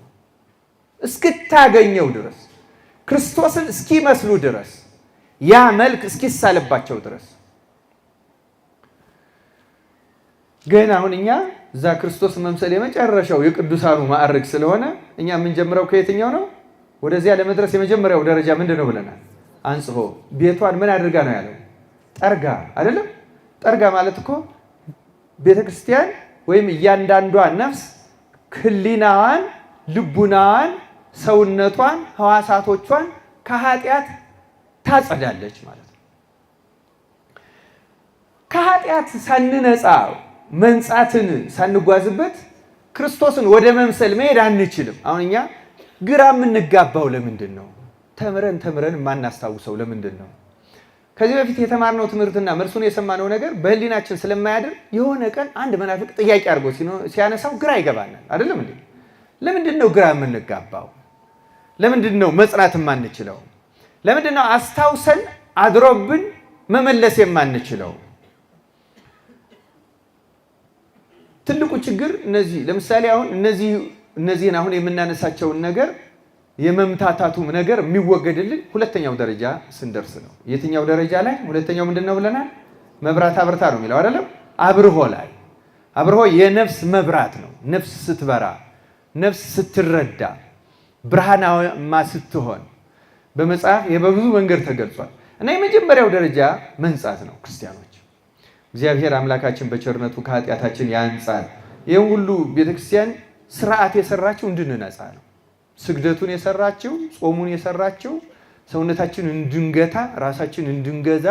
እስክታገኘው ድረስ ክርስቶስን እስኪመስሉ ድረስ ያ መልክ እስኪሳልባቸው ድረስ። ግን አሁን እኛ እዛ ክርስቶስ መምሰል የመጨረሻው የቅዱሳኑ ማዕረግ ስለሆነ እኛ የምንጀምረው ከየትኛው ነው? ወደዚያ ለመድረስ የመጀመሪያው ደረጃ ምንድን ነው ብለናል? አንጽሖ ቤቷን ምን አድርጋ ነው ያለው? ጠርጋ አይደለም? ጠርጋ ማለት እኮ ቤተ ክርስቲያን ወይም እያንዳንዷ ነፍስ ህሊናዋን፣ ልቡናዋን፣ ሰውነቷን፣ ህዋሳቶቿን ከኃጢአት ታጸዳለች ማለት ነው። ከኃጢአት ሳንነጻ መንጻትን ሳንጓዝበት ክርስቶስን ወደ መምሰል መሄድ አንችልም። አሁን እኛ ግራ የምንጋባው ለምንድን ነው? ተምረን የማናስታውሰው ለምንድን ነው? ከዚህ በፊት የተማርነው ትምህርትና መልሱን የሰማነው ነገር በህሊናችን ስለማያድር የሆነ ቀን አንድ መናፍቅ ጥያቄ አድርጎ ሲያነሳው ግራ ይገባናል። አይደለም እንዴ? ለምንድን ነው ግራ የምንጋባው? ለምንድን ነው መጽናት የማንችለው? ለምንድን ነው አስታውሰን አድሮብን መመለስ የማንችለው? ትልቁ ችግር እነዚህ ለምሳሌ አሁን እነዚህን አሁን የምናነሳቸውን ነገር የመምታታቱም ነገር የሚወገድልን ሁለተኛው ደረጃ ስንደርስ ነው። የትኛው ደረጃ ላይ? ሁለተኛው ምንድን ነው ብለናል? መብራት አብርታ ነው የሚለው አይደለም? አብርሆ ላይ አብርሆ የነፍስ መብራት ነው። ነፍስ ስትበራ፣ ነፍስ ስትረዳ፣ ብርሃናማ ስትሆን በመጽሐፍ በብዙ መንገድ ተገልጿል። እና የመጀመሪያው ደረጃ መንጻት ነው። ክርስቲያኖች እግዚአብሔር አምላካችን በቸርነቱ ከኃጢአታችን ያንጻል። ይህም ሁሉ ቤተክርስቲያን ስርዓት የሰራችው እንድንነጻ ነው። ስግደቱን የሰራችው፣ ጾሙን የሰራችው ሰውነታችን እንድንገታ፣ ራሳችን እንድንገዛ፣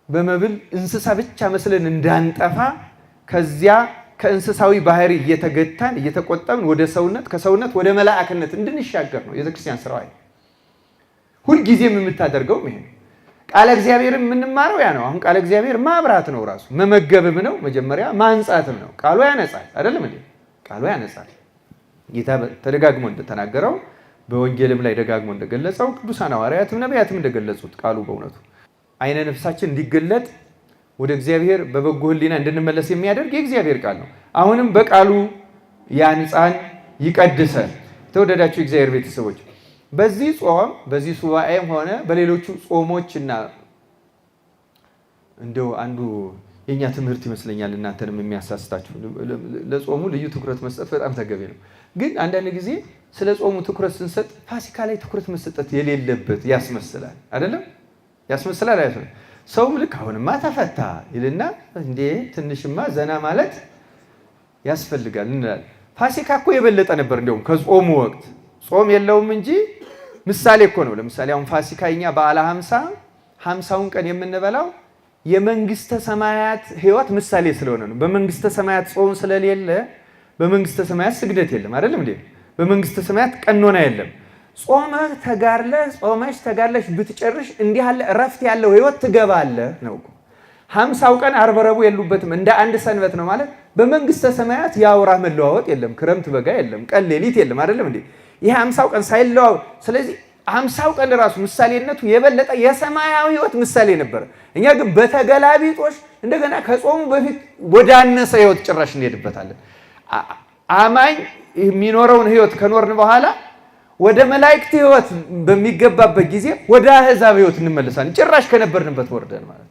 በመብል እንስሳ ብቻ መስለን እንዳንጠፋ፣ ከዚያ ከእንስሳዊ ባህሪ እየተገታን እየተቆጠብን ወደ ሰውነት፣ ከሰውነት ወደ መላእክነት እንድንሻገር ነው የቤተክርስቲያን ስራዋ። ሁልጊዜም የምታደርገውም ይሄ ነው። ቃለ እግዚአብሔር የምንማረው ያ ነው። አሁን ቃለ እግዚአብሔር ማብራት ነው፣ ራሱ መመገብም ነው፣ መጀመሪያ ማንጻትም ነው። ቃሉ ያነጻል አይደለም እንዴ? ቃሉ ያነጻል። ጌታ ተደጋግሞ እንደተናገረው በወንጌልም ላይ ደጋግሞ እንደገለጸው ቅዱሳን ሐዋርያትም ነቢያትም እንደገለጹት ቃሉ በእውነቱ አይነ ነፍሳችን እንዲገለጥ ወደ እግዚአብሔር በበጎ ሕሊና እንድንመለስ የሚያደርግ የእግዚአብሔር ቃል ነው። አሁንም በቃሉ ያንጻን ይቀድሰን። የተወደዳችሁ የእግዚአብሔር ቤተሰቦች በዚህ ጾም በዚህ ሱባኤም ሆነ በሌሎቹ ጾሞችና እንደው አንዱ የኛ ትምህርት ይመስለኛል እናንተንም የሚያሳስታችሁ ለጾሙ ልዩ ትኩረት መስጠት በጣም ተገቢ ነው። ግን አንዳንድ ጊዜ ስለ ጾሙ ትኩረት ስንሰጥ ፋሲካ ላይ ትኩረት መስጠት የሌለበት ያስመስላል። አይደለም? ያስመስላል አይደለም? ሰውም ልክ አሁንማ ተፈታ ይልና እንዴ ትንሽማ ዘና ማለት ያስፈልጋል እንላለን። ፋሲካ እኮ የበለጠ ነበር። እንደውም ከጾሙ ወቅት ጾም የለውም እንጂ ምሳሌ እኮ ነው። ለምሳሌ አሁን ፋሲካ እኛ በዓለ 50ውን ቀን የምንበላው የመንግስተ ሰማያት ህይወት ምሳሌ ስለሆነ ነው። በመንግስተ ሰማያት ጾም ስለሌለ በመንግስተ ሰማያት ስግደት የለም። አይደለም እንዴ? በመንግስተ ሰማያት ቀኖና የለም።
ጾመህ ተጋርለህ ጾመሽ ተጋርለሽ ብትጨርሽ እንዲህ ያለ እረፍት ያለው ህይወት ትገባለህ ነው እኮ። 50 ቀን ዓርብ ረቡዕ የሉበትም እንደ አንድ ሰንበት ነው ማለት። በመንግስተ ሰማያት የአውራ መለዋወጥ የለም፣ ክረምት በጋ የለም፣ ቀን ሌሊት የለም አይደለም እንዴ? ይሄ 50 ቀን ሳይለዋወጥ። ስለዚህ 50 ቀን ራሱ ምሳሌነቱ የበለጠ የሰማያዊ ህይወት ምሳሌ ነበር። እኛ ግን በተገላቢጦሽ እንደገና ከጾሙ በፊት ወዳነሰ ህይወት ጭራሽ እንሄድበታለን። አማኝ የሚኖረውን ህይወት ከኖርን በኋላ ወደ መላእክት ህይወት በሚገባበት ጊዜ ወደ አህዛብ ህይወት እንመለሳለን። ጭራሽ ከነበርንበት ወርደን ማለት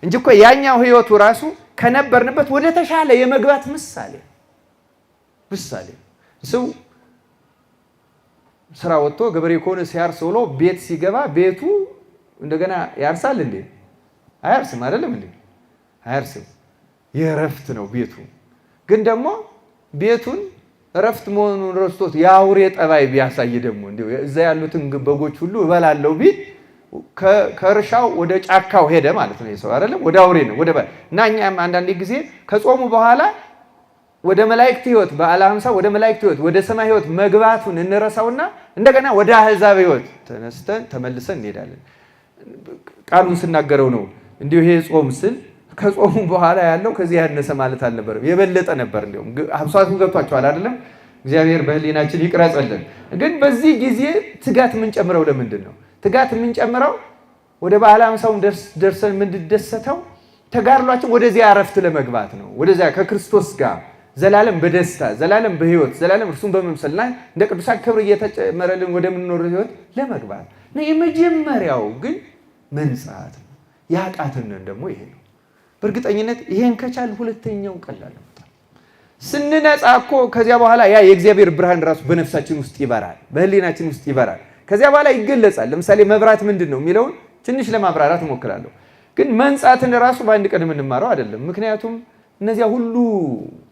እንጂ እኮ ያኛው ህይወቱ ራሱ ከነበርንበት ወደ ተሻለ የመግባት ምሳሌ ሰው ስራ ወጥቶ ገበሬ ከሆነ ሲያርስ ውሎ ቤት ሲገባ ቤቱ እንደገና ያርሳል እንዴ? አያርስም አይደለም እንዴ? አያርስም። የእረፍት ነው ቤቱ። ግን ደግሞ ቤቱን እረፍት መሆኑን ረስቶት የአውሬ ጠባይ ቢያሳይ ደግሞ እንደው እዛ ያሉትን በጎች ሁሉ እበላለሁ ቢል ከእርሻው ወደ ጫካው ሄደ ማለት ነው። የሰው አይደለም ወደ አውሬ ነው ወደ እና እኛም አንዳንድ ጊዜ ከጾሙ በኋላ ወደ መላእክት ህይወት በዓለ ሃምሳ ወደ መላእክት ህይወት ወደ ሰማይ ህይወት መግባቱን እንረሳውና እንደገና ወደ አህዛብ ህይወት ተነስተን ተመልሰን እንሄዳለን። ቃሉን ስናገረው ነው እንዲሁ ይሄ ጾም ስል ከጾሙ በኋላ ያለው ከዚህ ያነሰ ማለት አልነበረም፣ የበለጠ ነበር። እንደውም ሀብሳቱ ገብቷቸዋል አይደለም? እግዚአብሔር በህሊናችን ይቅረጽልን። ግን በዚህ ጊዜ ትጋት የምንጨምረው ለምንድን ነው? ትጋት የምንጨምረው ወደ በዓለ ሃምሳው ደርሰን የምንደሰተው ተጋድሏችን ወደዚያ እረፍት ለመግባት ነው። ወደዚያ ከክርስቶስ ጋር ዘላለም በደስታ ዘላለም በህይወት ዘላለም እርሱን በመምሰልና እንደ ቅዱሳን ክብር እየተጨመረልን ወደምንኖረው ህይወት ለመግባት ነው። የመጀመሪያው ግን መንጻት ነው። ያቃተን ደግሞ ይሄ ነው። በእርግጠኝነት ይሄን ከቻል ሁለተኛው ቀላል ነው። ስንነጻ እኮ ከዚያ በኋላ ያ የእግዚአብሔር ብርሃን ራሱ በነፍሳችን ውስጥ ይበራል፣ በህሊናችን ውስጥ ይበራል። ከዚያ በኋላ ይገለጻል። ለምሳሌ መብራት ምንድን ነው የሚለውን ትንሽ ለማብራራት እሞክራለሁ። ግን መንጻትን ራሱ በአንድ ቀን የምንማረው አይደለም። ምክንያቱም እነዚያ ሁሉ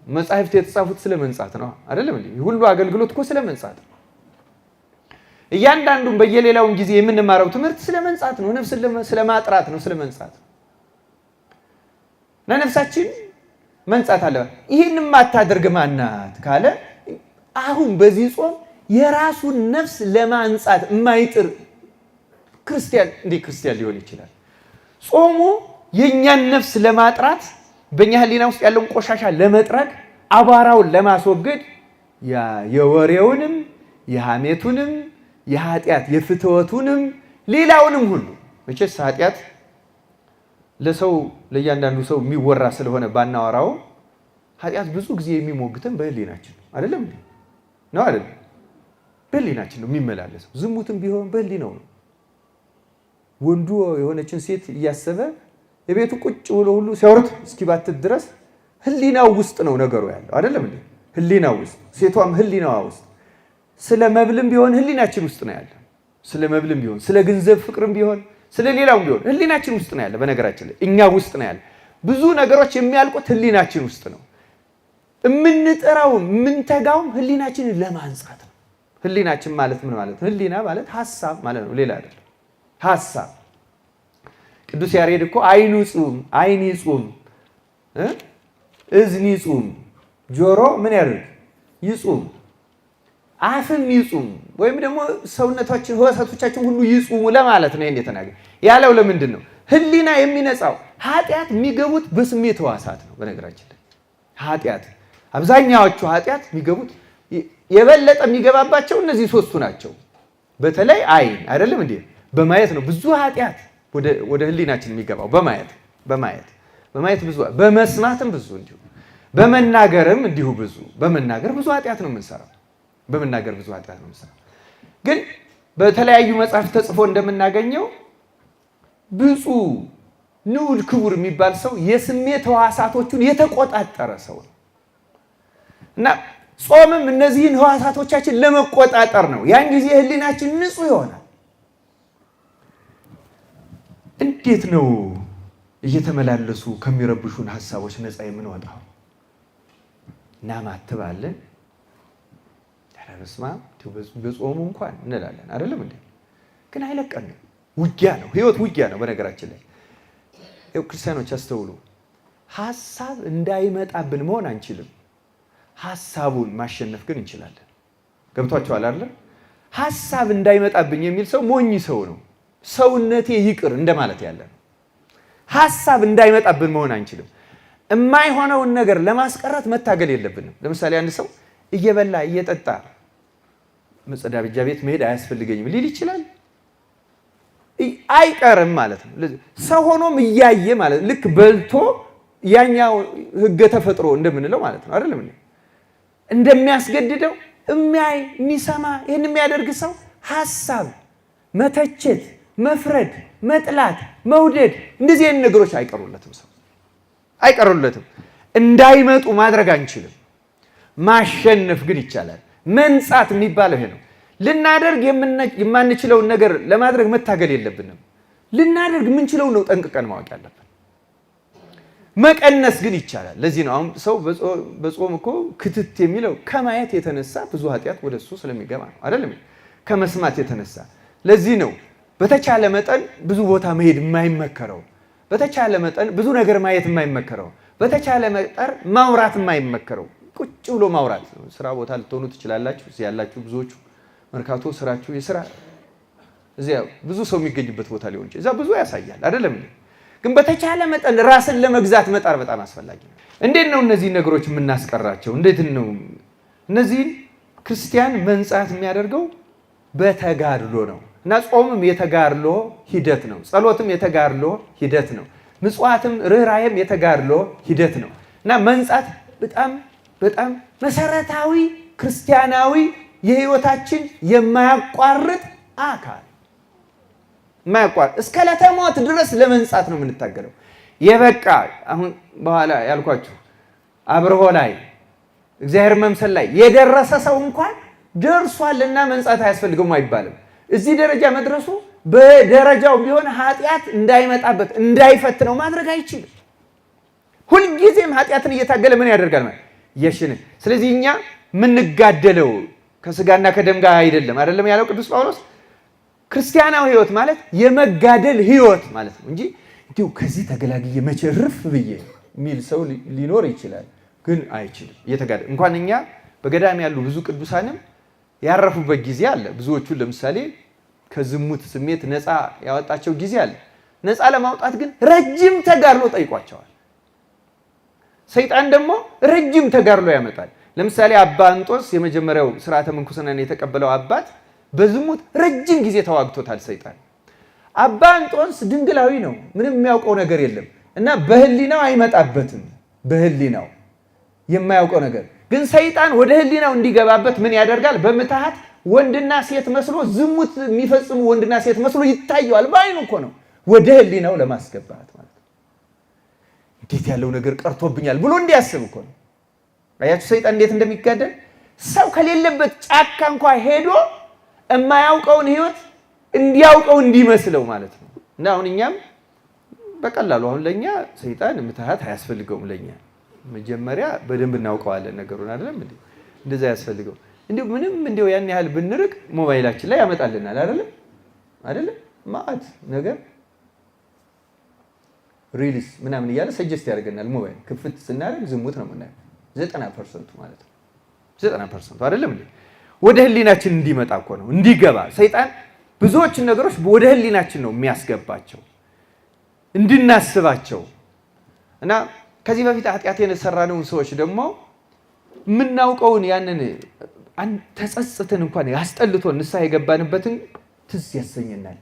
መጻሕፍት የተጻፉት ስለ መንጻት ነው አይደለም እንዴ? ሁሉ አገልግሎት እኮ ስለ መንጻት ነው። እያንዳንዱም በየሌላውን ጊዜ የምንማረው ትምህርት ስለ መንጻት ነው። ነፍስን ስለ ማጥራት ነው፣ ስለ መንጻት ነው። ነፍሳችን መንጻት አለ። ይህን የማታደርግ ማናት ካለ አሁን በዚህ ጾም የራሱን ነፍስ ለማንጻት የማይጥር ክርስቲያን እንዴት ክርስቲያን ሊሆን ይችላል? ጾሙ የእኛን ነፍስ ለማጥራት በእኛ ህሊና ውስጥ ያለውን ቆሻሻ ለመጥረግ አቧራውን ለማስወገድ የወሬውንም የሐሜቱንም የኃጢአት የፍትወቱንም ሌላውንም ሁሉ መቼስ ኃጢአት ለሰው ለእያንዳንዱ ሰው የሚወራ ስለሆነ ባናወራው ኃጢአት ብዙ ጊዜ የሚሞግተን በህሊናችን አይደለም እንዴ? ነው አይደለም? በህሊናችን ነው የሚመላለሰው። ዝሙትም ቢሆን በህሊናው ነው። ወንዱ የሆነችን ሴት እያሰበ የቤቱ ቁጭ ብሎ ሁሉ ሲያወሩት እስኪባትት ድረስ ህሊናው ውስጥ ነው ነገሩ ያለው አይደለም እንዴ? ህሊናው ውስጥ፣ ሴቷም ህሊናዋ ውስጥ። ስለ መብልም ቢሆን ህሊናችን ውስጥ ነው ያለ። ስለ መብልም ቢሆን ስለ ገንዘብ ፍቅርም ቢሆን ስለ ሌላውም ቢሆን ህሊናችን ውስጥ ነው ያለ። በነገራችን ላይ እኛ ውስጥ ነው ያለ። ብዙ ነገሮች የሚያልቁት ህሊናችን ውስጥ ነው። የምንጠራውም የምንተጋውም ህሊናችንን ለማንጻት ነው። ህሊናችን ማለት ምን ማለት ነው? ህሊና ማለት ሐሳብ ማለት ነው፣ ሌላ አይደለም። ሐሳብ ቅዱስ ያሬድ እኮ አይኑ ጹም፣ አይን ይጹም፣ እዝን ይጹም፣ ጆሮ ምን ያደርግ ይጹም፣ አፍም ይጹም፣ ወይም ደግሞ ሰውነታችን ህዋሳቶቻችን ሁሉ ይጹሙ ለማለት ነው። ይሄን የተናገረ ያለው ለምንድን ነው? ህሊና የሚነጻው ኃጢአት የሚገቡት በስሜት ህዋሳት ነው። በነገራችን ላይ ኃጢአት አብዛኛዎቹ ኃጢአት የሚገቡት የበለጠ የሚገባባቸው እነዚህ ሶስቱ ናቸው። በተለይ አይን አይደለም እንዴ? በማየት ነው ብዙ ኃጢአት ወደ ህሊናችን የሚገባው። በማየት ብዙ፣ በመስማትም ብዙ እንዲሁ፣ በመናገርም እንዲሁ ብዙ። በመናገር ብዙ ኃጢአት ነው የምንሰራው። ግን በተለያዩ መጽሐፍ ተጽፎ እንደምናገኘው ብፁዕ ንዑድ ክቡር የሚባል ሰው የስሜት ህዋሳቶቹን የተቆጣጠረ ሰው ነው። እና ጾምም እነዚህን ህዋሳቶቻችን ለመቆጣጠር ነው። ያን ጊዜ ህሊናችን ንጹህ ይሆናል። እንዴት ነው እየተመላለሱ ከሚረብሹን ሀሳቦች ነፃ የምንወጣው? እናማትባለን። በስመ አብ በጾሙ እንኳን እንላለን አይደለም እንዴ? ግን አይለቀንም። ውጊያ ነው፣ ህይወት ውጊያ ነው። በነገራችን ላይ ክርስቲያኖች አስተውሉ። ሀሳብ እንዳይመጣብን መሆን አንችልም። ሀሳቡን ማሸነፍ ግን እንችላለን። ገብቷቸዋል አይደለም? ሐሳብ እንዳይመጣብኝ የሚል ሰው ሞኝ ሰው ነው። ሰውነቴ ይቅር እንደማለት ያለ ነው። ሐሳብ እንዳይመጣብን መሆን አንችልም። የማይሆነውን ነገር ለማስቀረት መታገል የለብንም። ለምሳሌ አንድ ሰው እየበላ እየጠጣ መጸዳጃ ቤት መሄድ አያስፈልገኝም ሊል ይችላል። አይቀርም ማለት ነው። ሰው ሆኖም እያየ ማለት ልክ በልቶ ያኛው ህገ ተፈጥሮ እንደምንለው ማለት ነው አይደለም እንዴ? እንደሚያስገድደው የሚያይ የሚሰማ ይህን የሚያደርግ ሰው ሐሳብ፣ መተቸት፣ መፍረድ፣ መጥላት፣ መውደድ እንደዚህ አይነት ነገሮች አይቀሩለትም። ሰው አይቀሩለትም። እንዳይመጡ ማድረግ አንችልም። ማሸነፍ ግን ይቻላል። መንጻት የሚባለው ይሄ ነው። ልናደርግ የማንችለውን ነገር ለማድረግ መታገል የለብንም። ልናደርግ የምንችለው ነው ጠንቅቀን ማወቅ ያለብን። መቀነስ ግን ይቻላል። ለዚህ ነው አሁን ሰው በጾም እኮ ክትት የሚለው ከማየት የተነሳ ብዙ ኃጢአት ወደ እሱ ስለሚገባ ነው አይደለም? ከመስማት የተነሳ ለዚህ ነው በተቻለ መጠን ብዙ ቦታ መሄድ የማይመከረው፣ በተቻለ መጠን ብዙ ነገር ማየት የማይመከረው፣ በተቻለ መጠን ማውራት የማይመከረው። ቁጭ ብሎ ማውራት ነው። ስራ ቦታ ልትሆኑ ትችላላችሁ። እዚህ ያላችሁ ብዙዎቹ መርካቶ ስራችሁ የስራ እዚያ ብዙ ሰው የሚገኝበት ቦታ ሊሆን ይችላል። እዛ ብዙ ያሳያል አይደለም? ግን በተቻለ መጠን ራስን ለመግዛት መጣር በጣም አስፈላጊ ነው። እንዴት ነው እነዚህ ነገሮች የምናስቀራቸው? እንዴት ነው እነዚህን ክርስቲያን መንጻት የሚያደርገው? በተጋድሎ ነው። እና ጾምም የተጋድሎ ሂደት ነው። ጸሎትም የተጋድሎ ሂደት ነው። ምጽዋትም ርኅራኄም የተጋድሎ ሂደት ነው። እና መንጻት በጣም በጣም መሰረታዊ ክርስቲያናዊ የህይወታችን የማያቋርጥ አካል የማያቋርጥ እስከ ዕለተ ሞት ድረስ ለመንጻት ነው የምንታገለው። የበቃ አሁን በኋላ ያልኳችሁ አብርሆ ላይ እግዚአብሔር መምሰል ላይ የደረሰ ሰው እንኳን ደርሷልና መንጻት አያስፈልገውም አይባልም። እዚህ ደረጃ መድረሱ በደረጃው ቢሆን ኃጢአት እንዳይመጣበት እንዳይፈትነው ማድረግ አይችልም። ሁልጊዜም ኃጢአትን እየታገለ ምን ያደርጋል ማለት የሽን። ስለዚህ እኛ የምንጋደለው ከስጋና ከደም ጋር አይደለም ያለው ቅዱስ ጳውሎስ። ክርስቲያናዊ ህይወት ማለት የመጋደል ህይወት ማለት ነው እንጂ እንዲሁ ከዚህ ተገላግዬ መቼ ርፍ ብዬ የሚል ሰው ሊኖር ይችላል፣ ግን አይችልም። እየተጋደለ እንኳን እኛ በገዳም ያሉ ብዙ ቅዱሳንም ያረፉበት ጊዜ አለ። ብዙዎቹን ለምሳሌ ከዝሙት ስሜት ነፃ ያወጣቸው ጊዜ አለ። ነፃ ለማውጣት ግን ረጅም ተጋድሎ ጠይቋቸዋል። ሰይጣን ደግሞ ረጅም ተጋድሎ ያመጣል። ለምሳሌ አባ እንጦስ የመጀመሪያው ስርዓተ ምንኩስናን የተቀበለው አባት በዝሙት ረጅም ጊዜ ተዋግቶታል ሰይጣን። አባ እንጦስ ድንግላዊ ነው፣ ምንም የሚያውቀው ነገር የለም እና በህሊናው አይመጣበትም። በህሊናው የማያውቀው ነገር ግን ሰይጣን ወደ ህሊናው እንዲገባበት ምን ያደርጋል? በምትሃት ወንድና ሴት መስሎ ዝሙት የሚፈጽሙ ወንድና ሴት መስሎ ይታየዋል። በአይኑ እኮ ነው ወደ ህሊናው ለማስገባት ማለት ነው። እንዴት ያለው ነገር ቀርቶብኛል ብሎ እንዲያስብ እኮ ነው። አያችሁ ሰይጣን እንዴት እንደሚጋደል። ሰው ከሌለበት ጫካ እንኳ ሄዶ የማያውቀውን ህይወት እንዲያውቀው እንዲመስለው ማለት ነው። እና አሁን እኛም በቀላሉ አሁን ለኛ ሰይጣን ምትሃት አያስፈልገውም። ለኛ መጀመሪያ በደንብ እናውቀዋለን ነገሩን አይደለም እንዴ? እንደዛ ያስፈልገው እንዴው ምንም እንደው ያን ያህል ብንርቅ ሞባይላችን ላይ ያመጣልናል አይደለም? ማአት ነገር ሪልስ ምናምን እያለ ሰጀስት ያደርገናል። ሞባይል ክፍት ስናደርግ ዝሙት ነው የምናየው 90% ማለት ነው። 90% አይደለም እንዴ? ወደ ህሊናችን እንዲመጣ እኮ ነው እንዲገባ። ሰይጣን ብዙዎች ነገሮች ወደ ህሊናችን ነው የሚያስገባቸው እንድናስባቸው። እና ከዚህ በፊት ኃጢአትን የሰራነውን ሰዎች ደግሞ የምናውቀውን ያንን ተጸጽተን እንኳን ያስጠልቶን ንስሐ የገባንበትን ትዝ ያሰኘናል።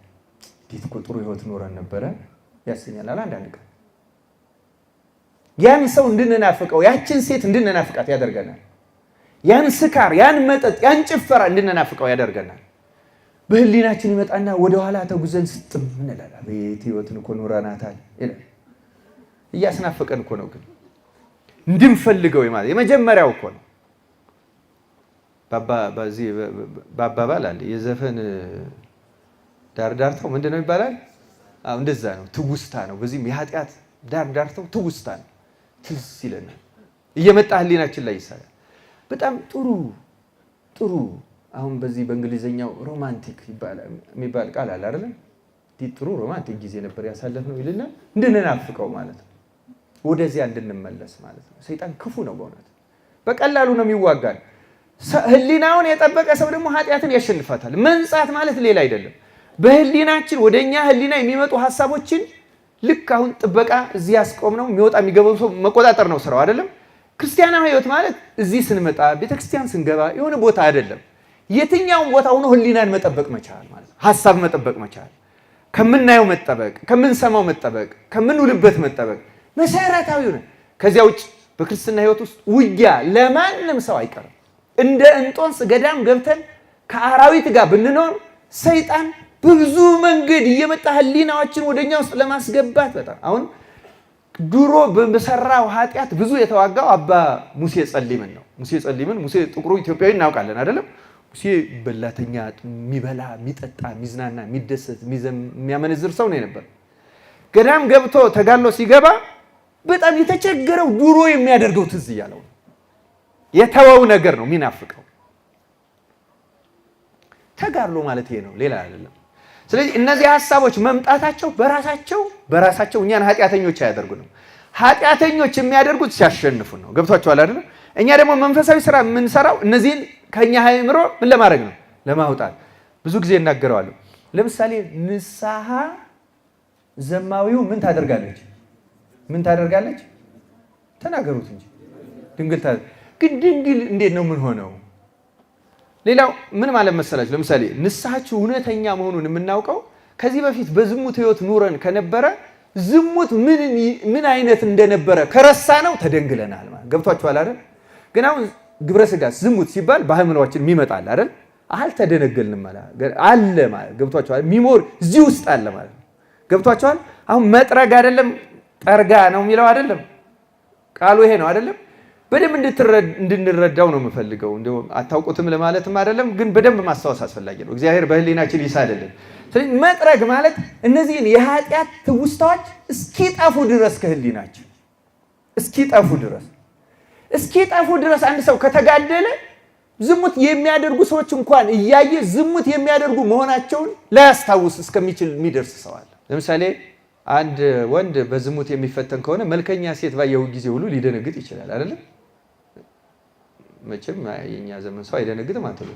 እንዴት እኮ ጥሩ ህይወት ኖረን ነበረ ያሰኛል። አንዳንድ ቀን ያን ሰው እንድንናፍቀው ያችን ሴት እንድንናፍቃት ያደርገናል። ያን ስካር፣ ያን መጠጥ፣ ያን ጭፈራ እንድንናፍቀው ያደርገናል። በህሊናችን ይመጣና ወደኋላ ተጉዘን ስጥም እንላለን። አቤት ህይወትን እኮ ኖረናታል ይላል። እያስናፈቀን እኮ ነው። ግን እንድንፈልገው ማለት የመጀመሪያው እኮ ነው። በአባባል አለ የዘፈን ዳርዳርተው ምንድነው ይባላል? አዎ እንደዛ ነው። ትውስታ ነው። በዚህም የኃጢአት ዳርዳርተው ትውስታ ነው። ትዝ ይለናል። እየመጣ ህሊናችን ላይ ይሰራል። በጣም ጥሩ አሁን በዚህ በእንግሊዘኛው ሮማንቲክ የሚባል ቃል አለ አይደል? ጥሩ ሮማንቲክ ጊዜ ነበር ያሳለፍነው ይልና እንድንናፍቀው ማለት ነው። ወደዚያ እንድንመለስ ማለት ነው። ሰይጣን ክፉ ነው በእውነት በቀላሉ ነው የሚዋጋን። ህሊናውን የጠበቀ ሰው ደግሞ ኃጢአትን ያሸንፋታል። መንጻት ማለት ሌላ አይደለም። በህሊናችን ወደኛ ህሊና የሚመጡ ሐሳቦችን ልክ አሁን ጥበቃ እዚህ ያስቆምነው የሚወጣ የሚገባው ሰው መቆጣጠር ነው ስራው አይደለም። ክርስቲያናዊ ህይወት ማለት እዚህ ስንመጣ ቤተክርስቲያን ስንገባ የሆነ ቦታ አይደለም። የትኛውም ቦታ ሆኖ ህሊናን መጠበቅ መቻል ማለት ነው። ሐሳብ መጠበቅ መቻል፣ ከምናየው መጠበቅ፣ ከምንሰማው መጠበቅ፣ ከምንውልበት መጠበቅ መሰረታዊ ነው። ከዚያ ውጭ በክርስትና ህይወት ውስጥ ውጊያ ለማንም ሰው አይቀርም። እንደ እንጦንስ ገዳም ገብተን ከአራዊት ጋር ብንኖር ሰይጣን በብዙ መንገድ እየመጣ ህሊናዎችን ወደኛ ውስጥ ለማስገባት በጣም አሁን ድሮ በሰራው ኃጢአት ብዙ የተዋጋው አባ ሙሴ ጸሊምን ነው። ሙሴ ጥቁሩ ኢትዮጵያዊ እናውቃለን አይደለም? ሙሴ በላተኛ፣ የሚበላ፣ የሚጠጣ፣ የሚዝናና፣ የሚደሰት፣ የሚያመነዝር ሰው ነው የነበር። ገዳም ገብቶ ተጋድሎ ሲገባ በጣም የተቸገረው ድሮ የሚያደርገው ትዝ እያለው ነው። የተወው ነገር ነው የሚናፍቀው። ተጋድሎ ማለት ይሄ ነው፣ ሌላ አይደለም። ስለዚህ እነዚህ ሐሳቦች መምጣታቸው በራሳቸው እኛን ኃጢአተኞች አያደርጉንም። ኃጢአተኞች የሚያደርጉት ሲያሸንፉ ነው። ገብቷቸዋል አይደል? እኛ ደግሞ መንፈሳዊ ስራ የምንሰራው እነዚህን ከኛ አእምሮ ምን ለማድረግ ነው? ለማውጣት። ብዙ ጊዜ እናገረዋለሁ። ለምሳሌ ንስሐ ዘማዊው ምን ታደርጋለች? ተናገሩት እንጂ ድንግል ግን ድንግል እንዴት ነው ምን ሆነው? ሌላው ምን ማለት መሰላችሁ? ለምሳሌ ንስሐችሁ እውነተኛ መሆኑን የምናውቀው ከዚህ በፊት በዝሙት ህይወት ኑረን ከነበረ ዝሙት ምን አይነት እንደነበረ ከረሳ ነው ተደንግለናል ማለት ገብቷችኋል አይደል? ግን አሁን ግብረ ስጋ ዝሙት ሲባል በአእምሮአችን የሚመጣል አይደል? አልተደነገልንም ማለት አለ ማለት ገብቷችኋል? ሚሞሪ እዚህ ውስጥ አለ ማለት ገብቷችኋል? አሁን መጥረግ አይደለም ጠርጋ ነው የሚለው አይደለም? ቃሉ ይሄ ነው አይደለም? በደንብ እንድንረዳው ነው የምፈልገው። እንደው አታውቁትም ለማለትም አይደለም፣ ግን በደንብ ማስታወስ አስፈላጊ ነው። እግዚአብሔር በህሊናችን ይሳደልን። ስለዚህ መጥረግ ማለት እነዚህን የኃጢአት ትውስታዎች እስኪጠፉ ድረስ ከህሊናችን እስኪጠፉ ድረስ አንድ ሰው ከተጋደለ ዝሙት የሚያደርጉ ሰዎች እንኳን እያየ ዝሙት የሚያደርጉ መሆናቸውን ላያስታውስ እስከሚችል የሚደርስ ሰው አለ። ለምሳሌ አንድ ወንድ በዝሙት የሚፈተን ከሆነ መልከኛ ሴት ባየው ጊዜ ሁሉ ሊደነግጥ ይችላል አይደለም? መቼም የኛ ዘመን ሰው አይደነግጥም አትሉ።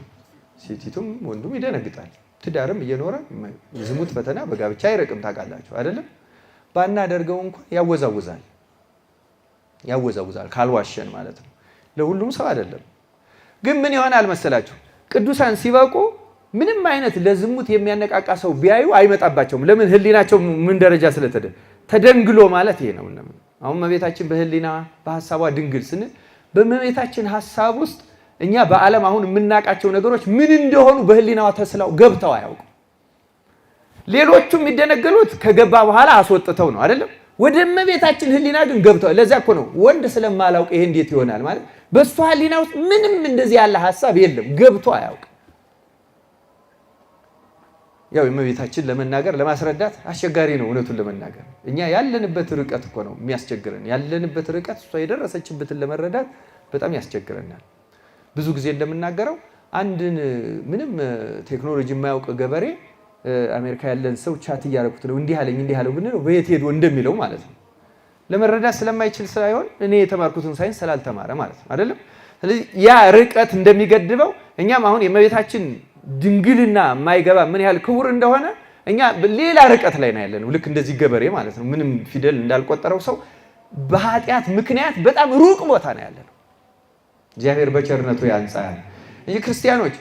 ሴቲቱም ወንዱም ይደነግጣል። ትዳርም እየኖረ ዝሙት ፈተና በጋብቻ አይረቅም ታውቃላችሁ አይደለም? ባናደርገው እንኳን ያወዛውዛል ካልዋሸን ማለት ነው። ለሁሉም ሰው አይደለም። ግን ምን ይሆናል መሰላችሁ? ቅዱሳን ሲበቁ ምንም አይነት ለዝሙት የሚያነቃቃ ሰው ቢያዩ አይመጣባቸውም። ለምን? ህሊናቸው ምን ደረጃ ተደንግሎ ማለት ይሄ ነው። አሁን እመቤታችን በህሊና በሐሳቧ ድንግል ስንል በእመቤታችን ሐሳብ ውስጥ እኛ በዓለም አሁን የምናውቃቸው ነገሮች ምን እንደሆኑ በህሊናዋ ተስለው ገብተው አያውቁ። ሌሎቹ የሚደነገሉት ከገባ በኋላ አስወጥተው ነው አይደለም? ወደ እመቤታችን ህሊና ግን ገብተው። ለዚያ እኮ ነው ወንድ ስለማላውቅ ይሄ እንዴት ይሆናል ማለት በእሷ ህሊና ውስጥ ምንም እንደዚህ ያለ ሐሳብ የለም፣ ገብቶ አያውቅ። ያው የእመቤታችን ለመናገር ለማስረዳት አስቸጋሪ ነው። እውነቱን ለመናገር እኛ ያለንበት ርቀት እኮ ነው የሚያስቸግረን። ያለንበት ርቀት እሷ የደረሰችበትን ለመረዳት በጣም ያስቸግረናል። ብዙ ጊዜ እንደምናገረው አንድን ምንም ቴክኖሎጂ የማያውቅ ገበሬ አሜሪካ ያለን ሰው ቻት እያደረኩት ነው እንዲህ አለኝ ብንለው በየት ሄዶ እንደሚለው ማለት ነው ለመረዳት ስለማይችል ሳይሆን እኔ የተማርኩትን ሳይንስ ስላልተማረ ማለት ነው አይደለም። ስለዚህ ያ ርቀት እንደሚገድበው እኛም አሁን የእመቤታችን ድንግልና የማይገባ ምን ያህል ክቡር እንደሆነ እኛ ሌላ ርቀት ላይ ነው ያለነው። ልክ እንደዚህ ገበሬ ማለት ነው ምንም ፊደል እንዳልቆጠረው ሰው በኃጢአት ምክንያት በጣም ሩቅ ቦታ ነው ያለነው። እግዚአብሔር በቸርነቱ ያንጻል እንጂ ክርስቲያኖች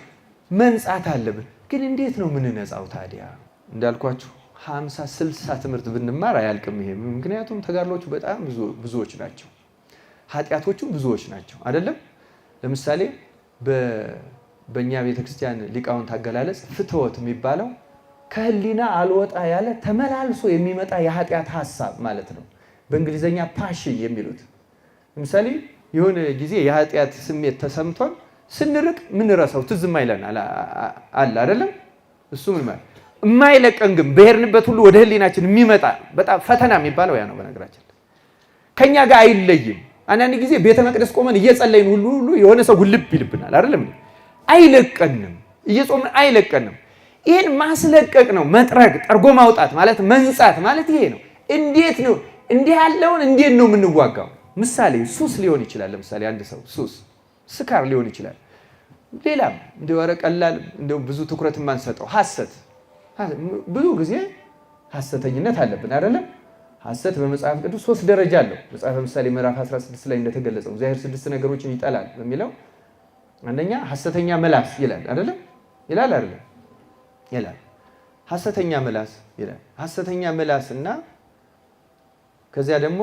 መንጻት አለብን። ግን እንዴት ነው የምንነጻው ታዲያ? እንዳልኳችሁ 50-60 ትምህርት ብንማር አያልቅም ይሄ። ምክንያቱም ተጋድሎቹ በጣም ብዙዎች ናቸው፣ ኃጢአቶቹም ብዙዎች ናቸው አይደለም? ለምሳሌ በእኛ ቤተክርስቲያን ሊቃውንት አገላለጽ ፍትወት የሚባለው ከህሊና አልወጣ ያለ ተመላልሶ የሚመጣ የኃጢአት ሐሳብ ማለት ነው። በእንግሊዘኛ ፓሽን የሚሉት። ለምሳሌ የሆነ ጊዜ የኃጢአት ስሜት ተሰምቶን ስንርቅ ምንረሳው ትዝም አይለን አለ አይደለም? እሱ ምን ማለት የማይለቀን ግን በሄድንበት ሁሉ ወደ ህሊናችን የሚመጣ በጣም ፈተና የሚባለው ያ ነው። በነገራችን ከኛ ጋር አይለይም። አንዳንድ ጊዜ ቤተ መቅደስ ቆመን እየጸለይን ሁሉ የሆነ ሰው ጉልብ ይልብናል አይደለም? አይለቀንም፣ እየጾምን አይለቀንም። ይሄን ማስለቀቅ ነው መጥረግ፣ ጠርጎ ማውጣት ማለት መንጻት ማለት ይሄ ነው። እንዴት ነው እንዲህ ያለውን እንዴት ነው የምንዋጋው? ምሳሌ ሱስ ሊሆን ይችላል። ለምሳሌ አንድ ሰው ሱስ ስካር ሊሆን ይችላል። ሌላም እንደው ቀላል እንደው ብዙ ትኩረት የማንሰጠው ሐሰት ብዙ ጊዜ ሐሰተኝነት አለብን አይደለም? ሐሰት በመጽሐፍ ቅዱስ 3 ደረጃ አለው። መጽሐፈ ምሳሌ ምዕራፍ 16 ላይ እንደተገለጸው እግዚአብሔር 6 ነገሮችን ይጠላል በሚለው አንደኛ ሐሰተኛ ምላስ ይላል አይደለም? ይላል አይደለም? ይላል። ሐሰተኛ ምላስ ይላል። ሐሰተኛ ምላስና ከዚያ ደግሞ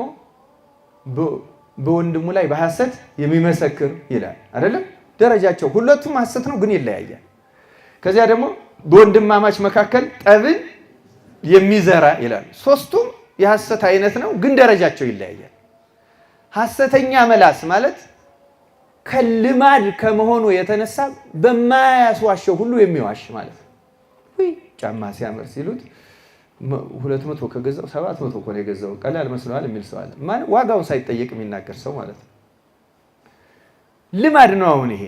በወንድሙ ላይ በሐሰት የሚመሰክር ይላል አይደለም? ደረጃቸው ሁለቱም ሐሰት ነው፣ ግን ይለያያል። ከዚያ ደግሞ በወንድማማች መካከል ጠብን የሚዘራ ይላል። ሶስቱም የሐሰት አይነት ነው፣ ግን ደረጃቸው ይለያያል። ሐሰተኛ ምላስ ማለት ከልማድ ከመሆኑ የተነሳ በማያስዋሸው ሁሉ የሚዋሽ ማለት ነው። ጫማ ሲያምር ሲሉት 200 ከገዛው 700 እኮ ነው የገዛው ቀላል መስሏል የሚል ሰው አለ። ማለት ዋጋውን ሳይጠየቅ የሚናገር ሰው ማለት ነው። ልማድ ነው። አሁን ይሄ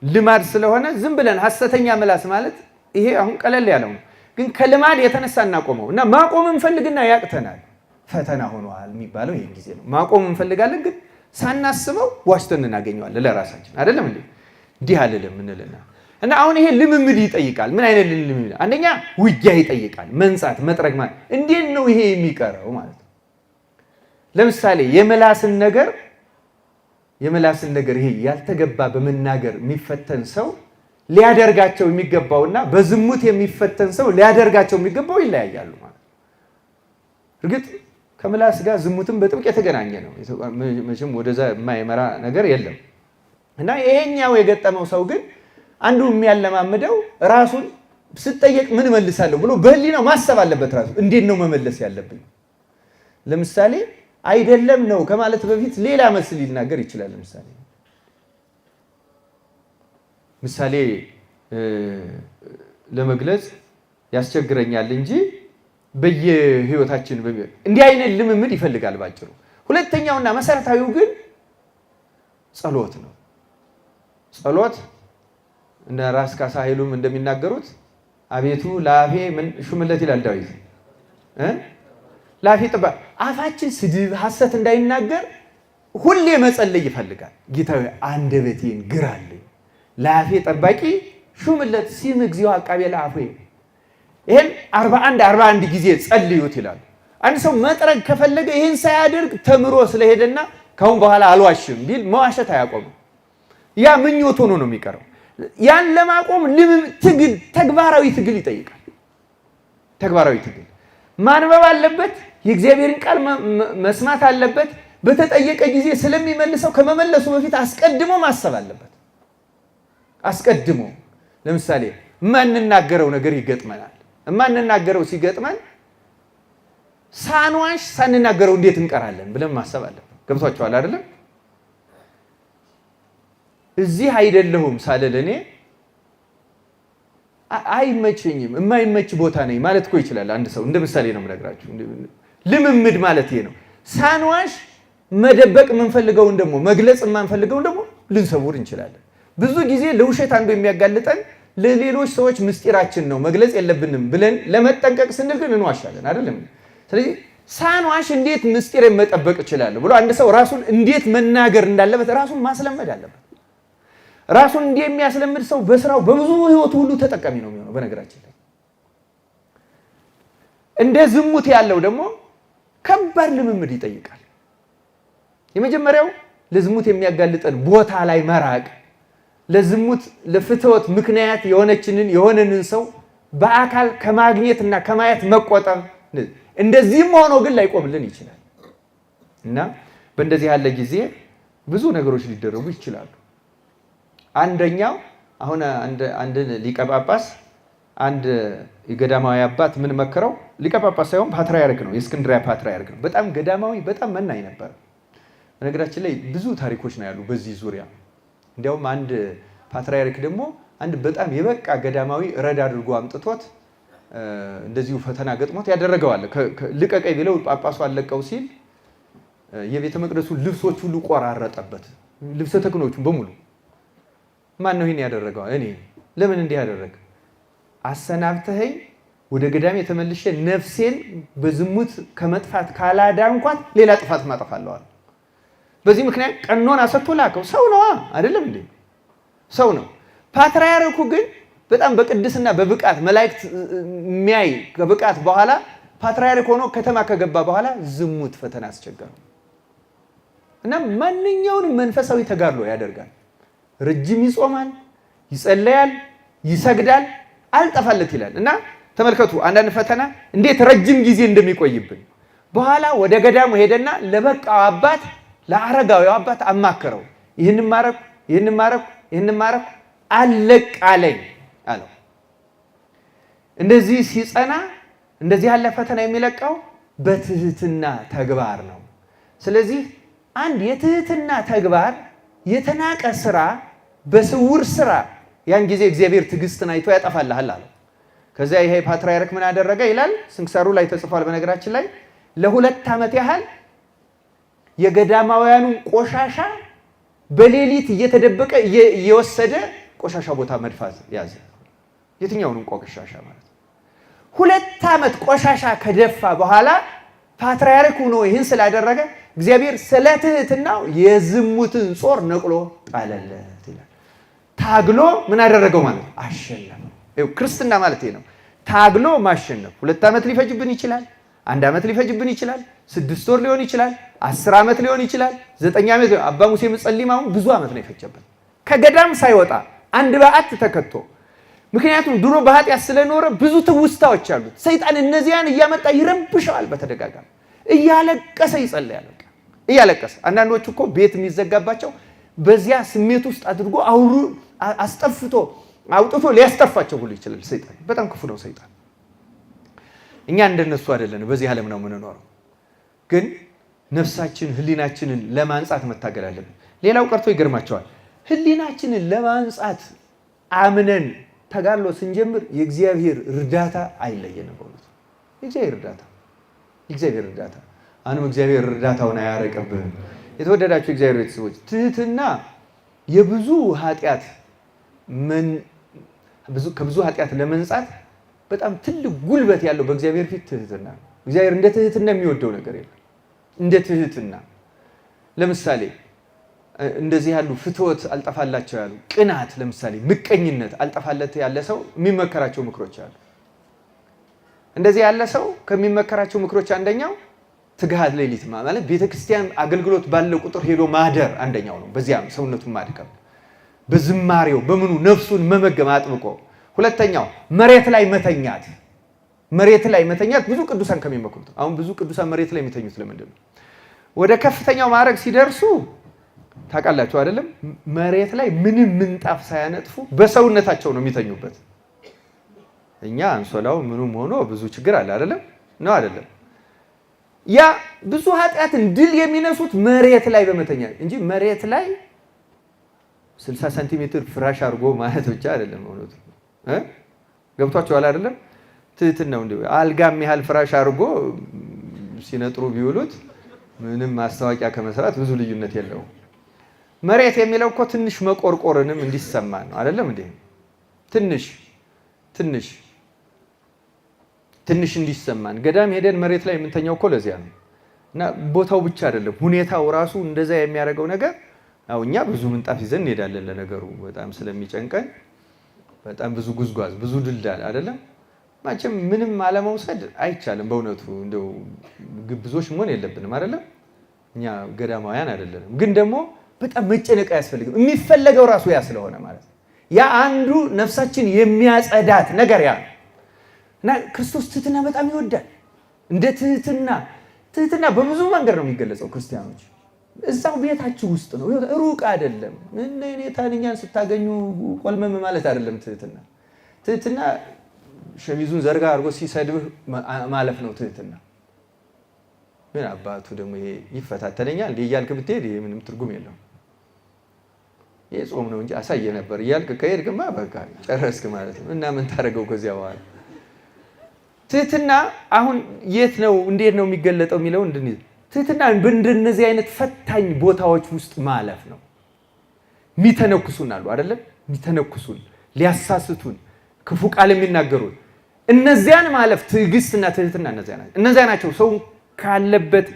ልማድ ስለሆነ ዝም ብለን ሐሰተኛ ምላስ ማለት ይሄ አሁን ቀለል ያለው ነው፣ ግን ከልማድ የተነሳ እናቆመው እና ማቆም እንፈልግና ያቅተናል። ፈተና ሆኗል የሚባለው ይሄን ጊዜ ነው። ማቆም እንፈልጋለን፣ ግን ሳናስበው ዋሽተን እናገኘዋለን ለራሳችን አይደለም እንዴ? እንዲህ አልልም እንልና እና አሁን ይሄ ልምምድ ይጠይቃል። ምን አይነት ልምምድ? አንደኛ ውጊያ ይጠይቃል። መንጻት፣ መጥረግ ማለት እንዴት ነው ይሄ የሚቀረው ማለት ነው። ለምሳሌ የምላስን ነገር ይሄ ያልተገባ በመናገር የሚፈተን ሰው ሊያደርጋቸው የሚገባውና በዝሙት የሚፈተን ሰው ሊያደርጋቸው የሚገባው ይለያያሉ ማለት ነው። እርግጥ ከምላስ ጋር ዝሙትም በጥብቅ የተገናኘ ነው። መቼም ወደዛ የማይመራ ነገር የለም እና ይሄኛው የገጠመው ሰው ግን አንዱ የሚያለማምደው ራሱን ስጠየቅ ምን መልሳለሁ ብሎ በህሊናው ማሰብ አለበት። ራሱ እንዴት ነው መመለስ ያለብኝ? ለምሳሌ አይደለም ነው ከማለት በፊት ሌላ መስል ሊናገር ይችላል። ምሳሌ ለመግለጽ ያስቸግረኛል እንጂ በየህይወታችን እንዲህ አይነት ልምምድ ይፈልጋል ባጭሩ። ሁለተኛውና መሰረታዊው ግን ጸሎት ነው። ጸሎት እንደ ራስ ካሳ ኃይሉም እንደሚናገሩት አቤቱ ለአፌ ምን ሹምለት ይላል ዳዊት ለአፌ ጥባ አፋችን ስድብ ሐሰት እንዳይናገር ሁሌ መጸለይ ይፈልጋል። ጌታዬ አንደበቴን ግራልኝ ለአፌ ጠባቂ ሹምለት ሲም እግዚኦ አቃቤ ለአፌ። ይሄን 41 ጊዜ ጸልዩት ይላሉ። አንድ ሰው መጥረግ ከፈለገ ይሄን ሳያደርግ ተምሮ ስለሄደና ካሁን በኋላ አልዋሽም ቢል መዋሸት አያቆምም። ያ ምኞት ሆኖ ነው የሚቀረው። ያን ለማቆም ትግል፣ ተግባራዊ ትግል ይጠይቃል። ተግባራዊ ትግል ማንበብ አለበት። የእግዚአብሔርን ቃል መስማት አለበት። በተጠየቀ ጊዜ ስለሚመልሰው ከመመለሱ በፊት አስቀድሞ ማሰብ አለበት። አስቀድሞ ለምሳሌ ማንናገረው ነገር ይገጥመናል። ማንናገረው ሲገጥመን ሳንዋሽ ሳንናገረው እንዴት እንቀራለን ብለን ማሰብ አለበት። ገብቷችኋል አይደለም? እዚህ አይደለሁም ሳልል እኔ አይመቸኝም የማይመች ቦታ ነኝ ማለት እኮ ይችላል አንድ ሰው። እንደ ምሳሌ ነው የምነግራችሁ። ልምምድ ማለት ይሄ ነው። ሳንዋሽ መደበቅ የምንፈልገውን ደግሞ መግለጽ የማንፈልገውን ደግሞ ልንሰውር እንችላለን። ብዙ ጊዜ ለውሸት አንዱ የሚያጋልጠን ለሌሎች ሰዎች ምስጢራችን ነው መግለጽ የለብንም ብለን ለመጠንቀቅ ስንል ግን እንዋሻለን አይደለም? ስለዚህ ሳንዋሽ እንዴት ምስጢርን መጠበቅ እችላለሁ ብሎ አንድ ሰው ራሱን እንዴት መናገር እንዳለበት ራሱን ማስለመድ አለበት። ራሱን እንዲህ የሚያስለምድ ሰው በስራው በብዙ ህይወቱ ሁሉ ተጠቃሚ ነው የሚሆነው። በነገራችን ላይ እንደ ዝሙት ያለው ደግሞ ከባድ ልምምድ ይጠይቃል። የመጀመሪያው ለዝሙት የሚያጋልጠን ቦታ ላይ መራቅ፣ ለዝሙት ለፍትወት ምክንያት የሆነንን ሰው በአካል ከማግኘትና ከማየት መቆጠብ። እንደዚህም ሆኖ ግን ላይቆምልን ይችላል እና በእንደዚህ ያለ ጊዜ ብዙ ነገሮች ሊደረጉ ይችላሉ። አንደኛው አሁን አንድ ሊቀ ጳጳስ አንድ የገዳማዊ አባት ምን መከረው? ሊቀ ጳጳስ ሳይሆን ፓትርያርክ ነው፣ የእስክንድርያ ፓትርያርክ ነው። በጣም ገዳማዊ፣ በጣም መናኝ ነበር። በነገራችን ላይ ብዙ ታሪኮች ነው ያሉ በዚህ ዙሪያ። እንዲያውም አንድ ፓትርያርክ ደግሞ አንድ በጣም የበቃ ገዳማዊ ረድ አድርጎ አምጥቶት እንደዚሁ ፈተና ገጥሞት ያደረገዋል። ልቀቀኝ ቢለው ጳጳሱ አለቀው ሲል የቤተ መቅደሱ ልብሶች ሁሉ ቆራረጠበት፣ ልብሰ ተክህኖቹን በሙሉ። ማን ነው ይሄን ያደረገው? እኔ። ለምን እንዲህ ያደረገ? አሰናብተኸኝ ወደ ገዳሜ ተመልሼ ነፍሴን በዝሙት ከመጥፋት ካላዳንኳት ሌላ ጥፋት ማጠፋለሁ። በዚህ ምክንያት ቀኖና ሰጥቶ ላከው። ሰው ነው አይደለም እንዴ? ሰው ነው። ፓትርያርኩ ግን በጣም በቅድስና በብቃት መላእክት የሚያይ ከብቃት በኋላ ፓትርያርክ ሆኖ ከተማ ከገባ በኋላ ዝሙት ፈተና አስቸገረው እና ማንኛውንም መንፈሳዊ ተጋድሎ ያደርጋል። ረጅም ይጾማል፣ ይጸለያል፣ ይሰግዳል፣ አልጠፋለት ይላል። እና ተመልከቱ አንዳንድ ፈተና እንዴት ረጅም ጊዜ እንደሚቆይብን። በኋላ ወደ ገዳሙ ሄደና ለበቃው አባት ለአረጋዊው አባት አማከረው። ይህንን ማረኩ አለቅ አለኝ አለው። እንደዚህ ሲጸና እንደዚህ ያለ ፈተና የሚለቀው በትህትና ተግባር ነው። ስለዚህ አንድ የትህትና ተግባር የተናቀ ስራ በስውር ስራ ያን ጊዜ እግዚአብሔር ትዕግስትን አይቶ ያጠፋልሃል አለው። ከዚያ ይሄ ፓትርያርክ ምን አደረገ ይላል ስንክሳሩ ላይ ተጽፏል። በነገራችን ላይ ለ2 ዓመት ያህል የገዳማውያኑን ቆሻሻ በሌሊት እየተደበቀ እየወሰደ ቆሻሻ ቦታ መድፋት ያዘ። የትኛውንም ቆሻሻ ማለት 2 ዓመት ቆሻሻ ከደፋ በኋላ ፓትርያርክ ሆኖ ይህን ስላደረገ እግዚአብሔር ስለ ትህትናው የዝሙትን ጾር ነቅሎ ጣለለት ይላል። ታግሎ ምን አደረገው ማለት አሸነፈው። ክርስትና ማለት ይሄ ነው። ታግሎ ማሸነፍ 2 ዓመት ሊፈጅብን ይችላል፣ 1 ዓመት ሊፈጅብን ይችላል፣ 6 ወር ሊሆን ይችላል፣ 10 ዓመት ሊሆን ይችላል፣ 9 ዓመት። አባ ሙሴ መጸሊማው ብዙ ዓመት ነው የፈጀበት ከገዳም ሳይወጣ አንድ በዓት ተከቶ። ምክንያቱም ድሮ በኃጢአት ስለኖረ ብዙ ትውስታዎች አሉት። ሰይጣን እነዚያን እያመጣ ይረብሻል። በተደጋጋሚ እያለቀሰ ይጸልያል። እያለቀሰ አንዳንዶቹ እኮ ቤት የሚዘጋባቸው በዚያ ስሜት ውስጥ አድርጎ አስጠፍቶ አውጥቶ ሊያስጠፋቸው ሁሉ ይችላል። ሰይጣን በጣም ክፉ ነው። ሰይጣን እኛ እንደነሱ አይደለን፣ በዚህ ዓለም ነው የምንኖረው። ግን ነፍሳችን ህሊናችንን ለማንጻት መታገል አለብን። ሌላው ቀርቶ ይገርማቸዋል። ህሊናችንን ለማንጻት አምነን ተጋድሎ ስንጀምር የእግዚአብሔር እርዳታ አይለየንም። በእውነት የእግዚአብሔር እርዳታ አሁንም እግዚአብሔር እርዳታውን አያረቅብህም። የተወደዳችሁ እግዚአብሔር ቤተሰቦች ትህትና የብዙ ኃጢአት ከብዙ ኃጢአት ለመንጻት በጣም ትልቅ ጉልበት ያለው በእግዚአብሔር ፊት ትህትና ነው። እግዚአብሔር እንደ ትህትና የሚወደው ነገር የለም። እንደ ትህትና ለምሳሌ እንደዚህ ያሉ ፍትወት አልጠፋላቸው ያሉ ቅናት፣ ለምሳሌ ምቀኝነት አልጠፋለት ያለ ሰው የሚመከራቸው ምክሮች አሉ። እንደዚህ ያለ ሰው ከሚመከራቸው ምክሮች አንደኛው ትግሃት ሌሊት ማለት ቤተክርስቲያን አገልግሎት ባለው ቁጥር ሄዶ ማደር አንደኛው ነው። በዚያም ሰውነቱን ማድቀም፣ በዝማሬው በምኑ ነፍሱን መመገም አጥብቆ። ሁለተኛው መሬት ላይ መተኛት ብዙ ቅዱሳን ከሚመክሩት። አሁን ብዙ ቅዱሳን መሬት ላይ የሚተኙት ለምንድን ነው? ወደ ከፍተኛው ማዕረግ ሲደርሱ ታውቃላችሁ አይደለም? መሬት ላይ ምንም ምንጣፍ ሳያነጥፉ በሰውነታቸው ነው የሚተኙበት። እኛ አንሶላው ምኑም ሆኖ ብዙ ችግር አለ አይደለም? ነው አይደለም? ያ ብዙ ኃጢአትን ድል የሚነሱት መሬት ላይ በመተኛት እንጂ መሬት ላይ 60 ሴንቲሜትር ፍራሽ አድርጎ ማለት ብቻ አይደለም። እውነቱ ገብቷችኋል አይደለም? ትህትናው እንደ አልጋም ያህል ፍራሽ አድርጎ ሲነጥሩ ቢውሉት ምንም ማስታወቂያ ከመስራት ብዙ ልዩነት የለውም። መሬት የሚለው እኮ ትንሽ መቆርቆርንም እንዲሰማን ነው አይደለም እንዴ? ትንሽ እንዲሰማን ገዳም ሄደን መሬት ላይ የምንተኛው እኮ ለዚያ ነው። እና ቦታው ብቻ አይደለም ሁኔታው ራሱ እንደዛ የሚያደርገው ነገር። አው እኛ ብዙ ምንጣፍ ይዘን እንሄዳለን። ለነገሩ በጣም ስለሚጨንቀን በጣም ብዙ ጉዝጓዝ ብዙ ድልዳል አይደለም። ማቸም ምንም አለመውሰድ አይቻልም። በእውነቱ እንደው ግብዞች መሆን የለብንም አይደለም። እኛ ገዳማውያን አይደለንም። ግን ደግሞ በጣም መጨነቅ አያስፈልግም። የሚፈለገው ራሱ ያ ስለሆነ ማለት ነው። ያ አንዱ ነፍሳችን የሚያጸዳት ነገር ያ ነው። እና ክርስቶስ ትህትና በጣም ይወዳል። እንደ ትህትና በብዙ መንገድ ነው የሚገለጸው። ክርስቲያኖች እዛው ቤታችሁ ውስጥ ነው፣ ሩቅ አይደለም። እኔ ታንኛን ስታገኙ ቆልመም ማለት አይደለም። ትህትና ሸሚዙን ዘርጋ አድርጎ ሲሰድብህ ማለፍ ነው ትህትና። ምን አባቱ ደግሞ ይሄ ይፈታተለኛል እንዴ እያልክ ብትሄድ ይሄ ምንም ትርጉም የለውም። ይሄ ጾም ነው እንጂ አሳየ ነበር እያልክ ከሄድክማ በቃ ጨረስክ ማለት ነው። እና ምን ታደርገው ከዚያ በኋላ ትህትና አሁን የት ነው እንዴት ነው የሚገለጠው የሚለው እንድንይዝ ትህትና በእንደነዚህ አይነት ፈታኝ ቦታዎች ውስጥ ማለፍ ነው። የሚተነኩሱን አሉ አይደለም? የሚተነኩሱን ሊያሳስቱን ክፉ ቃል የሚናገሩን እነዚያን ማለፍ ትዕግስትና ትህትና እነዚያ ናቸው። ሰው ካለበት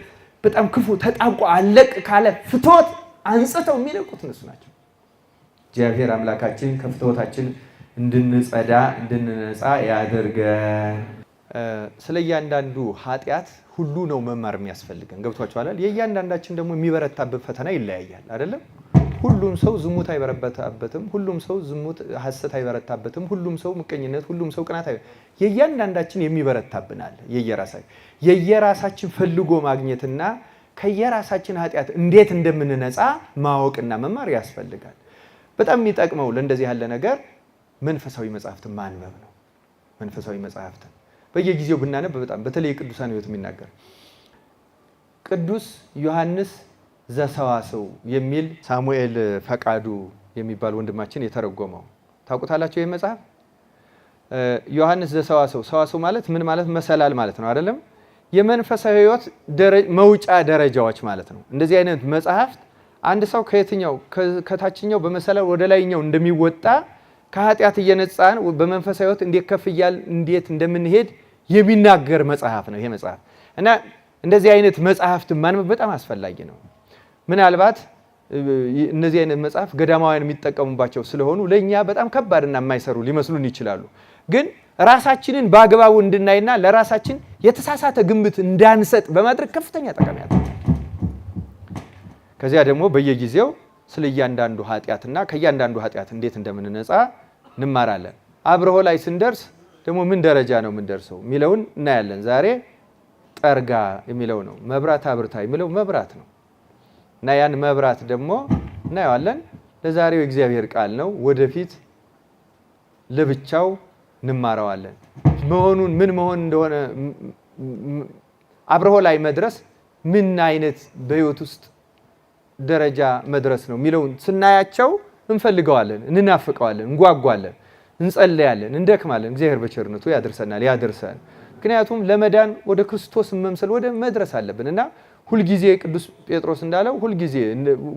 በጣም ክፉ ተጣብቆ አለቅ ካለ ፍቶት አንጽተው የሚለቁት እነሱ ናቸው። እግዚአብሔር አምላካችን ከፍትወታችን እንድንጸዳ እንድንነጻ ያድርገን። ስለ እያንዳንዱ ኃጢአት ሁሉ ነው መማር የሚያስፈልገን። ገብቷችኋል? የእያንዳንዳችን ደግሞ የሚበረታበት ፈተና ይለያያል አይደለም? ሁሉም ሰው ዝሙት አይበረታበትም። ሁሉም ሰው ሐሰት አይበረታበትም። ሁሉም ሰው ምቀኝነት፣ ሁሉም ሰው ቅናት የእያንዳንዳችን የሚበረታብናል። የየራሳችን ፈልጎ ማግኘትና ከየራሳችን ኃጢአት እንዴት እንደምንነጻ ማወቅና መማር ያስፈልጋል። በጣም የሚጠቅመው ለእንደዚህ ያለ ነገር መንፈሳዊ መጽሐፍትን ማንበብ ነው። መንፈሳዊ መጽሐፍትን በየጊዜው ብናነብ በጣም በተለይ ቅዱሳን ሕይወት የሚናገር ቅዱስ ዮሐንስ ዘሰዋስው የሚል ሳሙኤል ፈቃዱ የሚባል ወንድማችን የተረጎመው ታውቁታላችሁ። ይህ መጽሐፍ ዮሐንስ ዘሰዋስው፣ ሰዋስው ማለት ምን ማለት መሰላል ማለት ነው አይደለም? የመንፈሳዊ ሕይወት መውጫ ደረጃዎች ማለት ነው። እንደዚህ አይነት መጽሐፍት አንድ ሰው ከየትኛው ከታችኛው በመሰላል ወደ ላይኛው እንደሚወጣ ከኃጢአት እየነጻን በመንፈሳዊ ሕይወት እንዴት ከፍ እያል እንዴት እንደምንሄድ የሚናገር መጽሐፍ ነው ይሄ መጽሐፍ። እና እንደዚህ አይነት መጽሐፍት ማንበብ በጣም አስፈላጊ ነው። ምናልባት እነዚህ አይነት መጽሐፍ ገዳማውያን የሚጠቀሙባቸው ስለሆኑ ለኛ በጣም ከባድና የማይሰሩ ሊመስሉን ይችላሉ። ግን ራሳችንን በአግባቡ እንድናይና ለራሳችን የተሳሳተ ግምት እንዳንሰጥ በማድረግ ከፍተኛ ጠቀሜታ። ከዚያ ደግሞ በየጊዜው ስለ እያንዳንዱ ኃጢአትና ከእያንዳንዱ ኃጢአት እንዴት እንደምንነጻ እንማራለን። አብርሆ ላይ ስንደርስ ደግሞ ምን ደረጃ ነው የምንደርሰው የሚለውን እናያለን። ዛሬ ጠርጋ የሚለው ነው። መብራት አብርታ የሚለው መብራት ነው እና ያን መብራት ደግሞ እናየዋለን። ለዛሬው የእግዚአብሔር ቃል ነው። ወደፊት ለብቻው እንማረዋለን። ምን መሆን እንደሆነ አብርሆ ላይ መድረስ ምን አይነት በህይወት ውስጥ ደረጃ መድረስ ነው የሚለውን ስናያቸው እንፈልገዋለን፣ እንናፍቀዋለን፣ እንጓጓለን፣ እንጸልያለን፣ እንደክማለን። እግዚአብሔር በቸርነቱ ያደርሰን። ምክንያቱም ለመዳን ወደ ክርስቶስ መምሰል ወደ መድረስ አለብን እና ሁልጊዜ ቅዱስ ጴጥሮስ እንዳለው ሁልጊዜ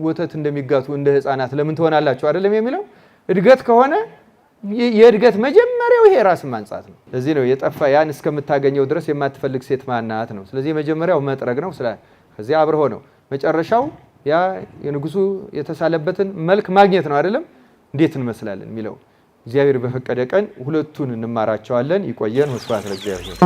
ወተት እንደሚጋቱ እንደ ሕፃናት ለምን ትሆናላችሁ አይደለም የሚለው። እድገት ከሆነ የእድገት መጀመሪያው ይሄ ራስን ማንጻት ነው። ለዚህ ነው የጠፋ ያን እስከምታገኘው ድረስ የማትፈልግ ሴት ማናት ነው። ስለዚህ የመጀመሪያው መጥረግ ነው። ከዚያ አብርሆ ነው። መጨረሻው ያ የንጉሱ የተሳለበትን መልክ ማግኘት ነው አይደለም። እንዴት እንመስላለን የሚለው እግዚአብሔር በፈቀደ ቀን ሁለቱን እንማራቸዋለን። ይቆየን። ወስብሐት ለእግዚአብሔር።